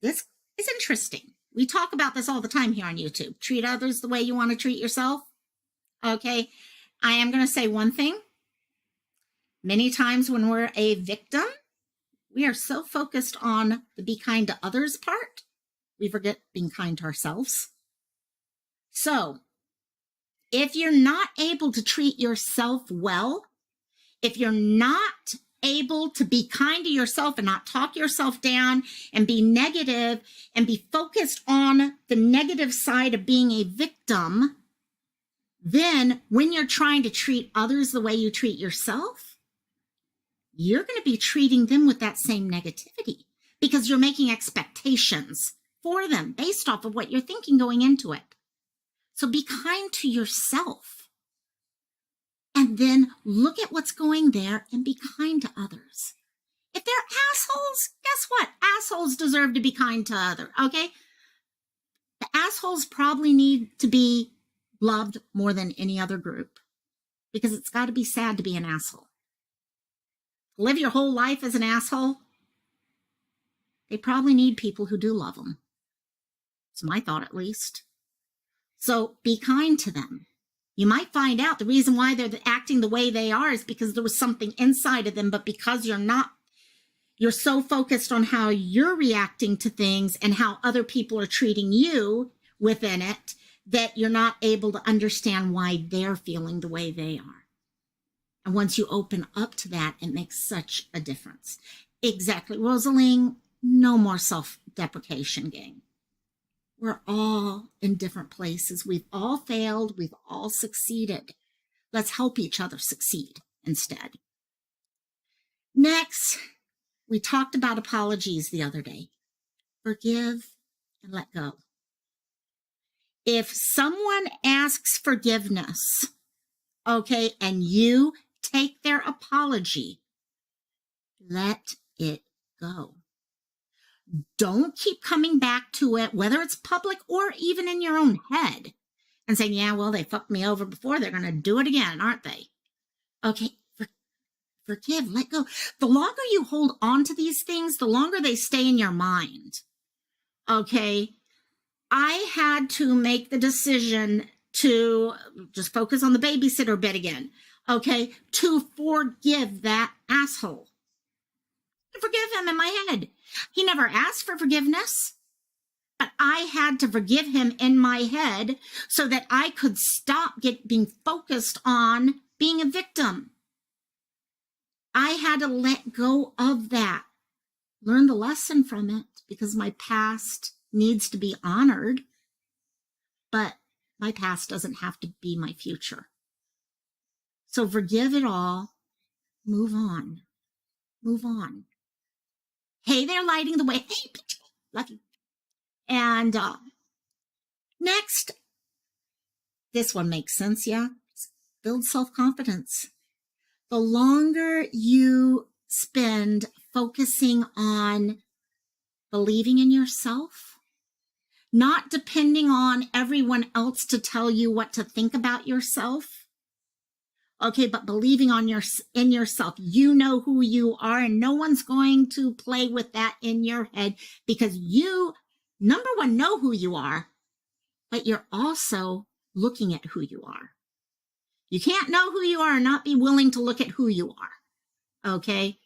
this is interesting. We talk about this all the time here on YouTube. Treat others the way you want to treat yourself. Okay, I am going to say one thing. Many times when we're a victim, we are so focused on the be kind to others part, we forget being kind to ourselves. So, if you're not able to treat yourself well, if you're not able to be kind to yourself and not talk yourself down and be negative and be focused on the negative side of being a victim, then when you're trying to treat others the way you treat yourself, you're going to be treating them with that same negativity because you're making expectations for them based off of what you're thinking going into it. So be kind to yourself. and then look at what's going there and be kind to others. If they're assholes, guess what? Assholes deserve to be kind to others, okay? The assholes probably need to be loved more than any other group, because it's got to be sad to be an asshole. Live your whole life as an asshole, they probably need people who do love them. It's my thought, at least. So be kind to them. You might find out the reason why they're acting the way they are is because there was something inside of them, but because you're so focused on how you're reacting to things and how other people are treating you within it, that you're not able to understand why they're feeling the way they are. And once you open up to that, it makes such a difference. Exactly. Rosaline, no more self-deprecation, gang. We're all in different places. We've all failed. We've all succeeded. Let's help each other succeed instead. Next, we talked about apologies the other day. Forgive and let go. If someone asks forgiveness, okay, and you take their apology, let it go. Don't keep coming back to it, whether it's public or even in your own head, and saying, yeah, well, they fucked me over before. They're going to do it again, aren't they? Okay, forgive, let go. The longer you hold on to these things, the longer they stay in your mind. Okay, I had to make the decision to just focus on the babysitter bit again. Okay, to forgive that asshole. To forgive him in my head. He never asked for forgiveness, but I had to forgive him in my head so that I could stop being focused on being a victim. I had to let go of that, learn the lesson from it, because my past needs to be honored, but my past doesn't have to be my future. So forgive it all, move on, move on. Hey, they're lighting the way. Hey, love you. And next, this one makes sense, yeah? Build self-confidence. The longer you spend focusing on believing in yourself, not depending on everyone else to tell you what to think about yourself, okay, but believing in yourself. You know who you are, and no one's going to play with that in your head, because you, number one, know who you are, but you're also looking at who you are. You can't know who you are and not be willing to look at who you are, okay?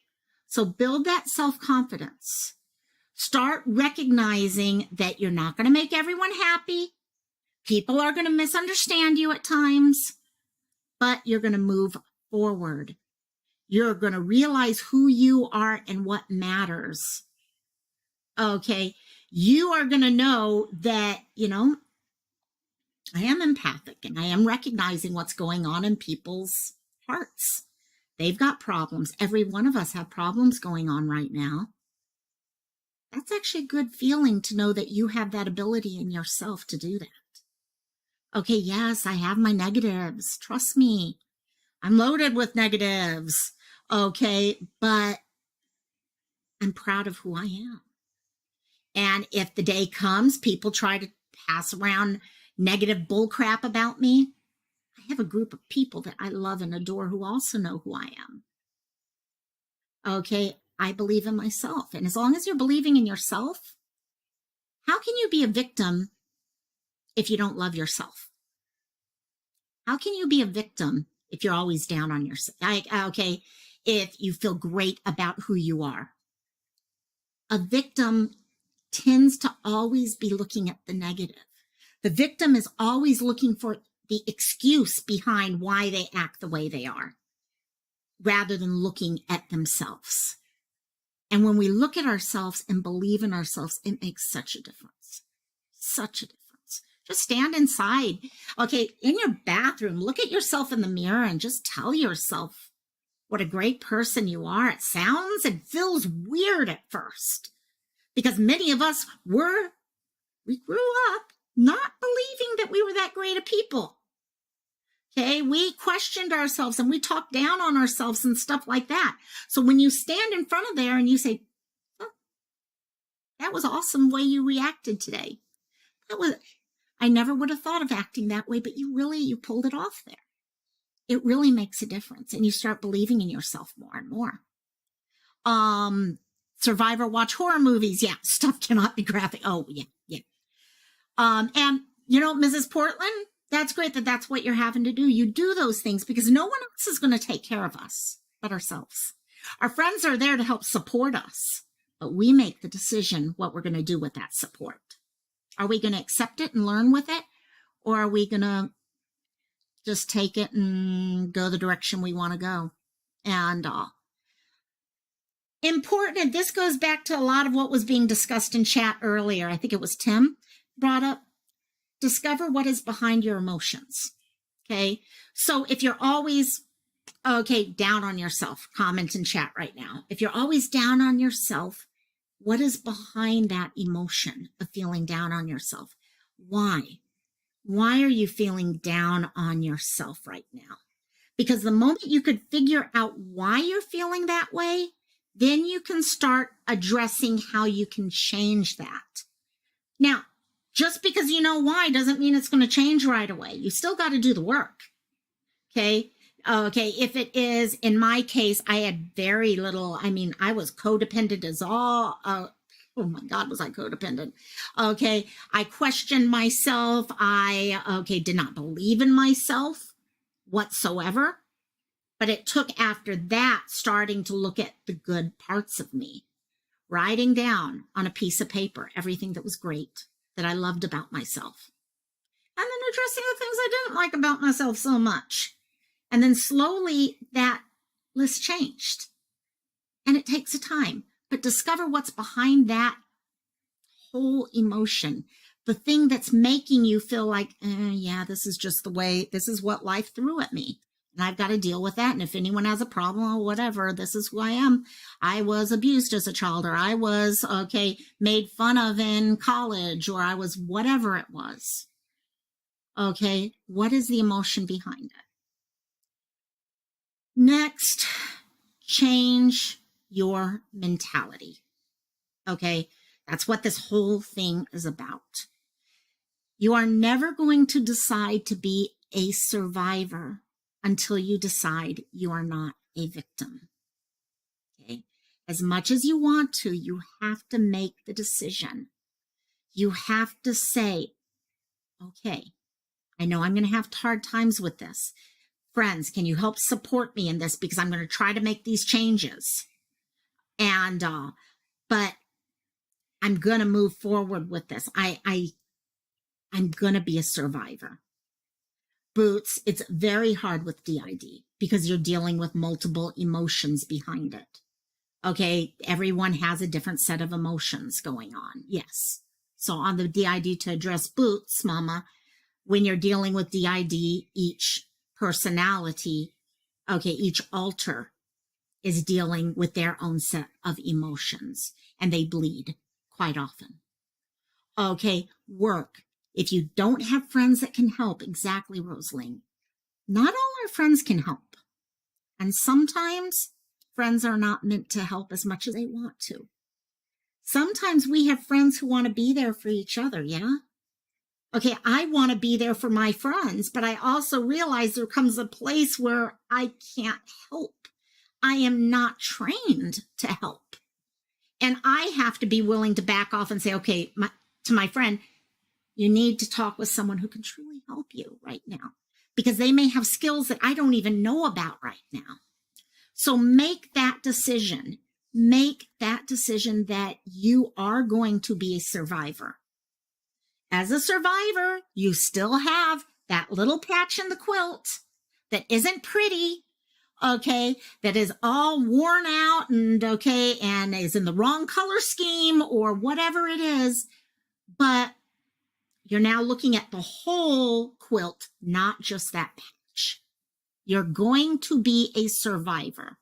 So build that self-confidence. Start recognizing that you're not going to make everyone happy. People are going to misunderstand you at times, but you're going to move forward. You're going to realize who you are and what matters. Okay. You are going to know that, I am empathic and I am recognizing what's going on in people's hearts. They've got problems. Every one of us have problems going on right now. That's actually a good feeling to know that you have that ability in yourself to do that. Okay, yes, I have my negatives. Trust me. I'm loaded with negatives. Okay, but I'm proud of who I am. And if the day comes, people try to pass around negative bullcrap about me, I have a group of people that I love and adore who also know who I am. Okay, I believe in myself. And as long as you're believing in yourself, how can you be a victim if you don't love yourself? How can you be a victim if you're always down on yourself? Okay, if you feel great about who you are. A victim tends to always be looking at the negative. The victim is always looking for the excuse behind why they act the way they are, rather than looking at themselves. And when we look at ourselves and believe in ourselves, it makes such a difference. Such a difference. Just stand inside. Okay, in your bathroom, look at yourself in the mirror and just tell yourself what a great person you are. It sounds and feels weird at first, because many of us we grew up not believing that we were that great of people. Okay, we questioned ourselves and we talked down on ourselves and stuff like that. So when you stand in front of there and you say, oh, that was awesome way you reacted today. I never would have thought of acting that way, but you pulled it off there. It really makes a difference. And you start believing in yourself more and more. Survivor watch horror movies. Yeah, stuff cannot be graphic. Oh, yeah. And Mrs. Portland, that's great that's what you're having to do. You do those things because no one else is going to take care of us but ourselves. Our friends are there to help support us, but we make the decision what we're going to do with that support. Are we going to accept it and learn with it? Or are we going to just take it and go the direction we want to go? And important, and this goes back to a lot of what was being discussed in chat earlier. I think it was Tim brought up, discover what is behind your emotions. Okay. So if you're always, down on yourself, comment in chat right now. If you're always down on yourself, what is behind that emotion of feeling down on yourself? Why? Why are you feeling down on yourself right now? Because the moment you could figure out why you're feeling that way, then you can start addressing how you can change that. Now, just because you know why doesn't mean it's going to change right away. You still got to do the work. Okay. If it is, in my case, I had very little, I was codependent as all, oh my God, was I codependent? Okay. I questioned myself. I did not believe in myself whatsoever. But it took after that starting to look at the good parts of me, writing down on a piece of paper everything that was great, that I loved about myself. And then addressing the things I didn't like about myself so much. And then slowly that list changed. And it takes a time. But discover what's behind that whole emotion. The thing that's making you feel like, this is just the way, this is what life threw at me. And I've got to deal with that. And if anyone has a problem or whatever, this is who I am. I was abused as a child, or I was, made fun of in college, or I was whatever it was. Okay, what is the emotion behind it? Next, change your mentality. Okay, that's what this whole thing is about. You are never going to decide to be a survivor until you decide you are not a victim. Okay? As much as you want to, you have to make the decision. You have to say, okay, I know I'm going to have hard times with this. Friends, can you help support me in this? Because I'm going to try to make these changes. And, but I'm going to move forward with this. I'm going to be a survivor. Boots, it's very hard with DID because you're dealing with multiple emotions behind it. Okay, everyone has a different set of emotions going on. Yes. So on the DID to address Boots, Mama, when you're dealing with DID, each personality, each alter is dealing with their own set of emotions, and they bleed quite often. Okay, work. If you don't have friends that can help, exactly, Rosaline, not all our friends can help. And sometimes friends are not meant to help as much as they want to. Sometimes we have friends who want to be there for each other, yeah? Okay, I want to be there for my friends, but I also realize there comes a place where I can't help. I am not trained to help. And I have to be willing to back off and say, okay, to my friend, you need to talk with someone who can truly help you right now, because they may have skills that I don't even know about right now. So make that decision. Make that decision that you are going to be a survivor. As a survivor, you still have that little patch in the quilt that isn't pretty, that is all worn out and is in the wrong color scheme or whatever it is. But you're now looking at the whole quilt, not just that patch. You're going to be a survivor.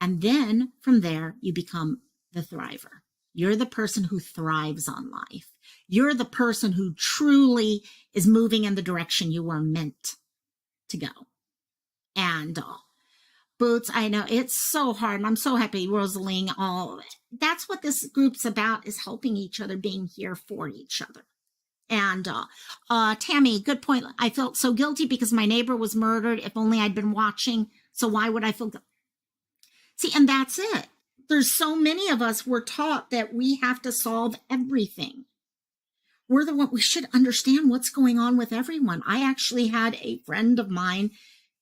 And then from there, you become the thriver. You're the person who thrives on life. You're the person who truly is moving in the direction you were meant to go. And Boots, I know it's so hard. And I'm so happy, Rosaline, that's what this group's about, is helping each other, being here for each other. And Tammy, good point. I felt so guilty because my neighbor was murdered. If only I'd been watching. So why would I feel guilty? See, and that's it. There's so many of us, we're taught that we have to solve everything. We're the one, we should understand what's going on with everyone. I actually had a friend of mine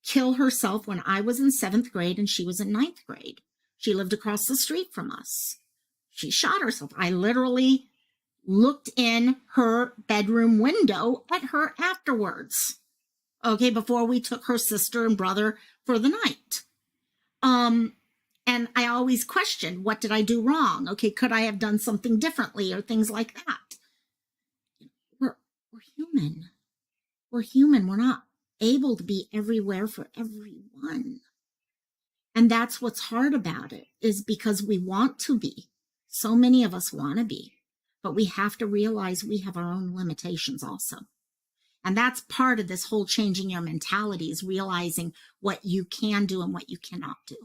kill herself when I was in 7th grade and she was in 9th grade. She lived across the street from us. She shot herself. I literally looked in her bedroom window at her afterwards. Okay, before we took her sister and brother for the night. And I always questioned, what did I do wrong? Okay, could I have done something differently or things like that? We're human. We're human. We're not able to be everywhere for everyone. And that's what's hard about it, is because we want to be. So many of us want to be, but we have to realize we have our own limitations also. And that's part of this whole changing your mentality, is realizing what you can do and what you cannot do.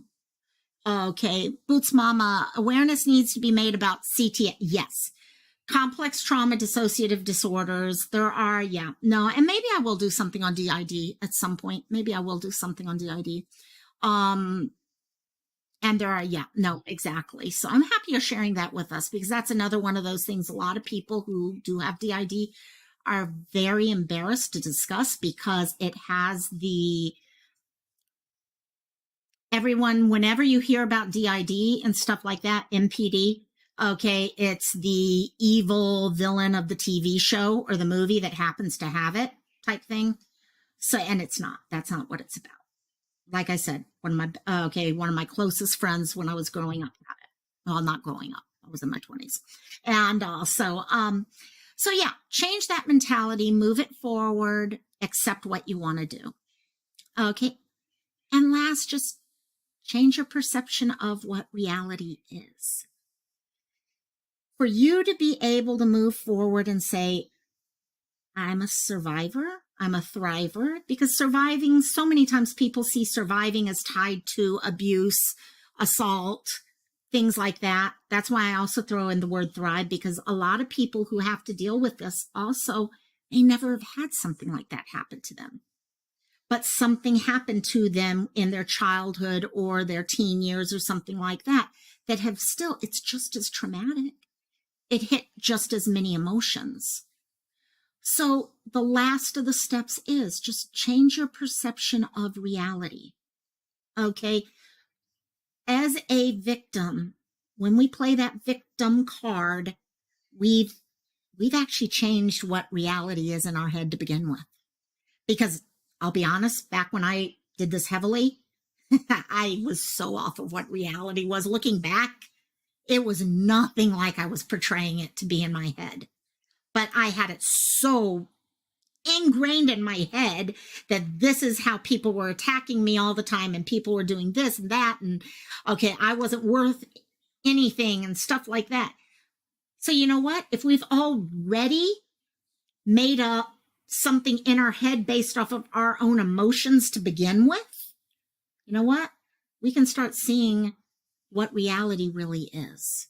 Okay, Boots Mama, awareness needs to be made about CT. Yes. Complex trauma, dissociative disorders. There are, yeah, no, and maybe I will do something on DID at some point. Maybe I will do something on DID. And there are, yeah, no, exactly. So I'm happy you're sharing that with us, because that's another one of those things. A lot of people who do have DID are very embarrassed to discuss, because it has everyone, whenever you hear about DID and stuff like that, MPD, okay, it's the evil villain of the TV show or the movie that happens to have it type thing. So, and it's not, that's not what it's about. Like I said, one of my closest friends when I was growing up had it. Well, not growing up, I was in my 20s. And so yeah, change that mentality, move it forward, accept what you want to do. Okay. And last, just change your perception of what reality is. For you to be able to move forward and say, I'm a survivor, I'm a thriver, because surviving, so many times people see surviving as tied to abuse, assault, things like that. That's why I also throw in the word thrive, because a lot of people who have to deal with this also, they never have had something like that happen to them. But something happened to them in their childhood or their teen years or something like that, that have still, it's just as traumatic. It hit just as many emotions. So the last of the steps is just change your perception of reality. Okay. As a victim, when we play that victim card, we've actually changed what reality is in our head to begin with. Because I'll be honest, back when I did this heavily, I was so off of what reality was. Looking back, it was nothing like I was portraying it to be in my head. But I had it so ingrained in my head that this is how people were attacking me all the time, and people were doing this and that, and okay, I wasn't worth anything and stuff like that. So you know what? If we've already made up something in our head based off of our own emotions to begin with, you know what? We can start seeing what reality really is.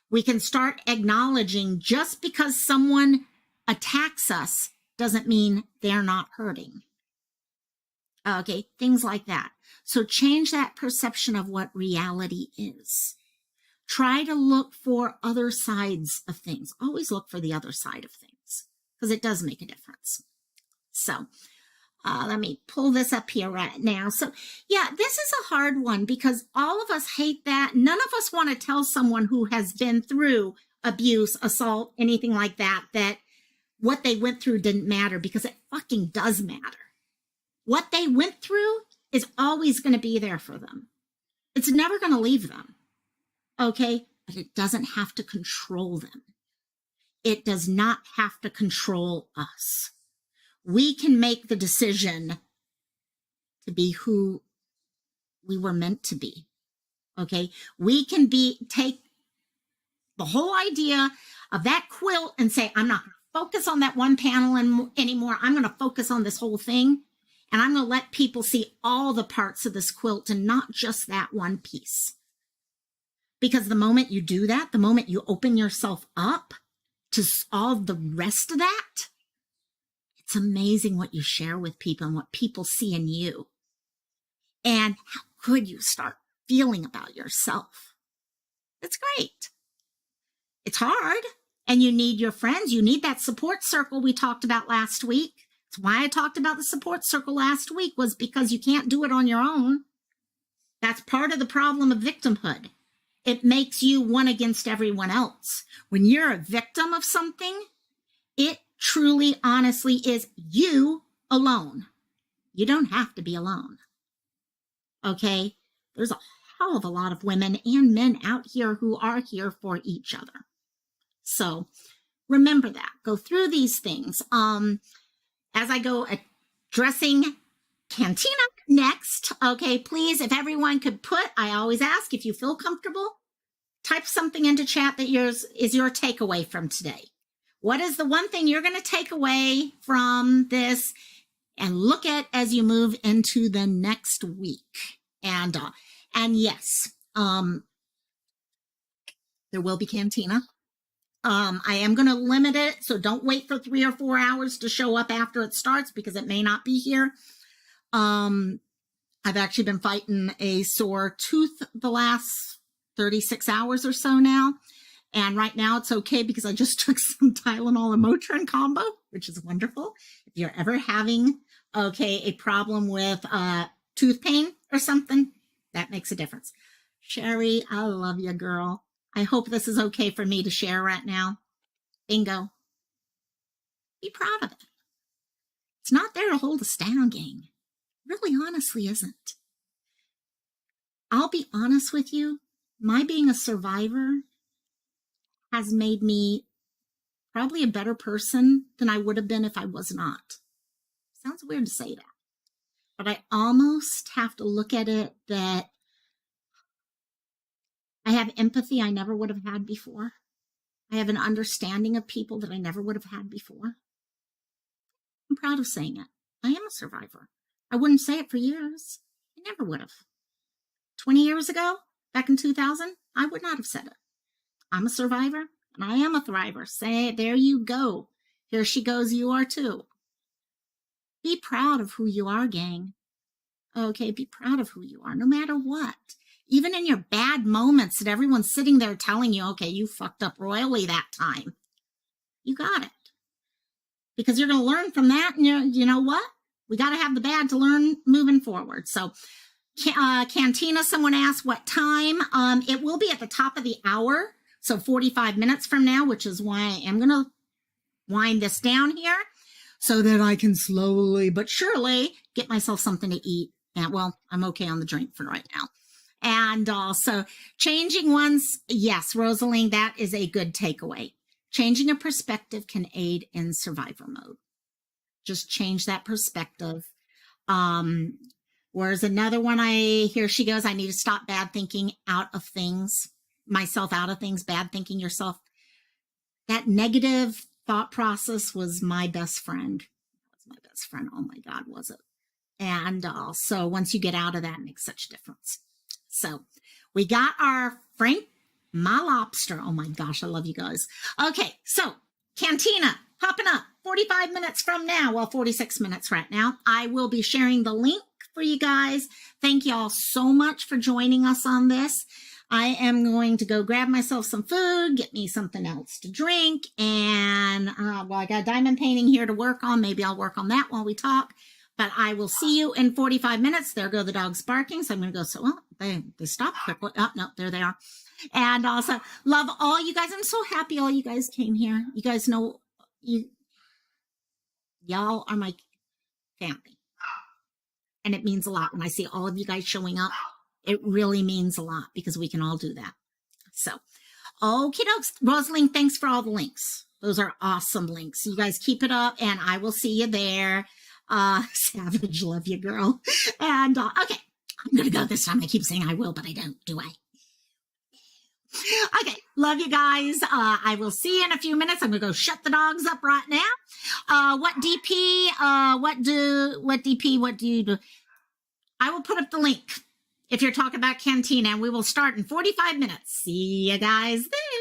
We can start acknowledging, just because someone attacks us doesn't mean they're not hurting. Okay, things like that. So change that perception of what reality is. Try to look for other sides of things. Always look for the other side of things, because it does make a difference. So let me pull this up here right now. So yeah, this is a hard one, because all of us hate that. None of us want to tell someone who has been through abuse, assault, anything like that, that what they went through didn't matter, because it fucking does matter. What they went through is always going to be there for them. It's never going to leave them. Okay? But it doesn't have to control them. It does not have to control us. We can make the decision to be who we were meant to be. Okay? We can take the whole idea of that quilt and say, I'm not going to focus on that one panel anymore. I'm going to focus on this whole thing. And I'm going to let people see all the parts of this quilt and not just that one piece. Because the moment you do that, the moment you open yourself up to all the rest of that, it's amazing what you share with people and what people see in you. And how good you start feeling about yourself. It's great. It's hard. And you need your friends. You need that support circle we talked about last week. That's why I talked about the support circle last week, was because you can't do it on your own. That's part of the problem of victimhood. It makes you one against everyone else. When you're a victim of something, it truly, honestly is you alone. You don't have to be alone. Okay? There's a hell of a lot of women and men out here who are here for each other. So remember that. Go through these things. As I go addressing Cantina next, okay, please, if everyone could put, I always ask, if you feel comfortable, type something into chat that is your takeaway from today. What is the one thing you're going to take away from this and look at as you move into the next week? And yes, there will be Cantina. I am going to limit it, so don't wait for 3 or 4 hours to show up after it starts, because it may not be here. I've actually been fighting a sore tooth the last 36 hours or so now. And right now it's okay because I just took some Tylenol and Motrin combo, which is wonderful. If you're ever having, a problem with tooth pain or something, that makes a difference. Sherry, I love you, girl. I hope this is okay for me to share right now. Bingo. Be proud of it. It's not there to hold us down, gang. Really honestly isn't. I'll be honest with you. My being a survivor has made me probably a better person than I would have been if I was not. Sounds weird to say that. But I almost have to look at it that I have empathy I never would have had before. I have an understanding of people that I never would have had before. I'm proud of saying it. I am a survivor. I wouldn't say it for years. I never would have. 20 years ago, back in 2000, I would not have said it. I'm a survivor, and I am a thriver. Say, there you go. Here she goes, you are too. Be proud of who you are, gang. Okay, be proud of who you are, no matter what. Even in your bad moments that everyone's sitting there telling you, okay, you fucked up royally that time. You got it. Because you're going to learn from that, and you know what? We got to have the bad to learn moving forward. So, Cantina, someone asked what time. It will be at the top of the hour, so 45 minutes from now, which is why I am going to wind this down here so that I can slowly but surely get myself something to eat. And, well, I'm okay on the drink for right now. And also, changing one's, yes, Rosaline, that is a good takeaway. Changing a perspective can aid in survivor mode. Just change that perspective. Whereas another one, here she goes, I need to stop bad thinking out of things, myself out of things, bad thinking yourself. That negative thought process was my best friend. It was my best friend. Oh my God, was it? And so once you get out of that, it makes such a difference. So we got our Frank, my lobster. Oh my gosh, I love you guys. Okay, so Cantina, popping up 45 minutes from now. Well, 46 minutes right now. I will be sharing the link for you guys. Thank you all so much for joining us on this. I am going to go grab myself some food, get me something else to drink, and well, I got diamond painting here to work on. Maybe I'll work on that while we talk. But I will see you in 45 minutes. There go the dogs barking. So I'm going to go, so, well, they stopped quickly. Oh, no, there they are. And also love all you guys. I'm so happy all you guys came here. You guys know, y'all are my family. And it means a lot when I see all of you guys showing up. It really means a lot because we can all do that. So, okie dokes. Rosalind, thanks for all the links. Those are awesome links. You guys keep it up and I will see you there. Savage, love you, girl. And, okay, I'm going to go this time. I keep saying I will, but I don't, do I? Okay, love you guys. I will see you in a few minutes. I'm gonna go shut the dogs up right now. What DP? What do you do? I will put up the link if you're talking about Cantina, and we will start in 45 minutes. See you guys there.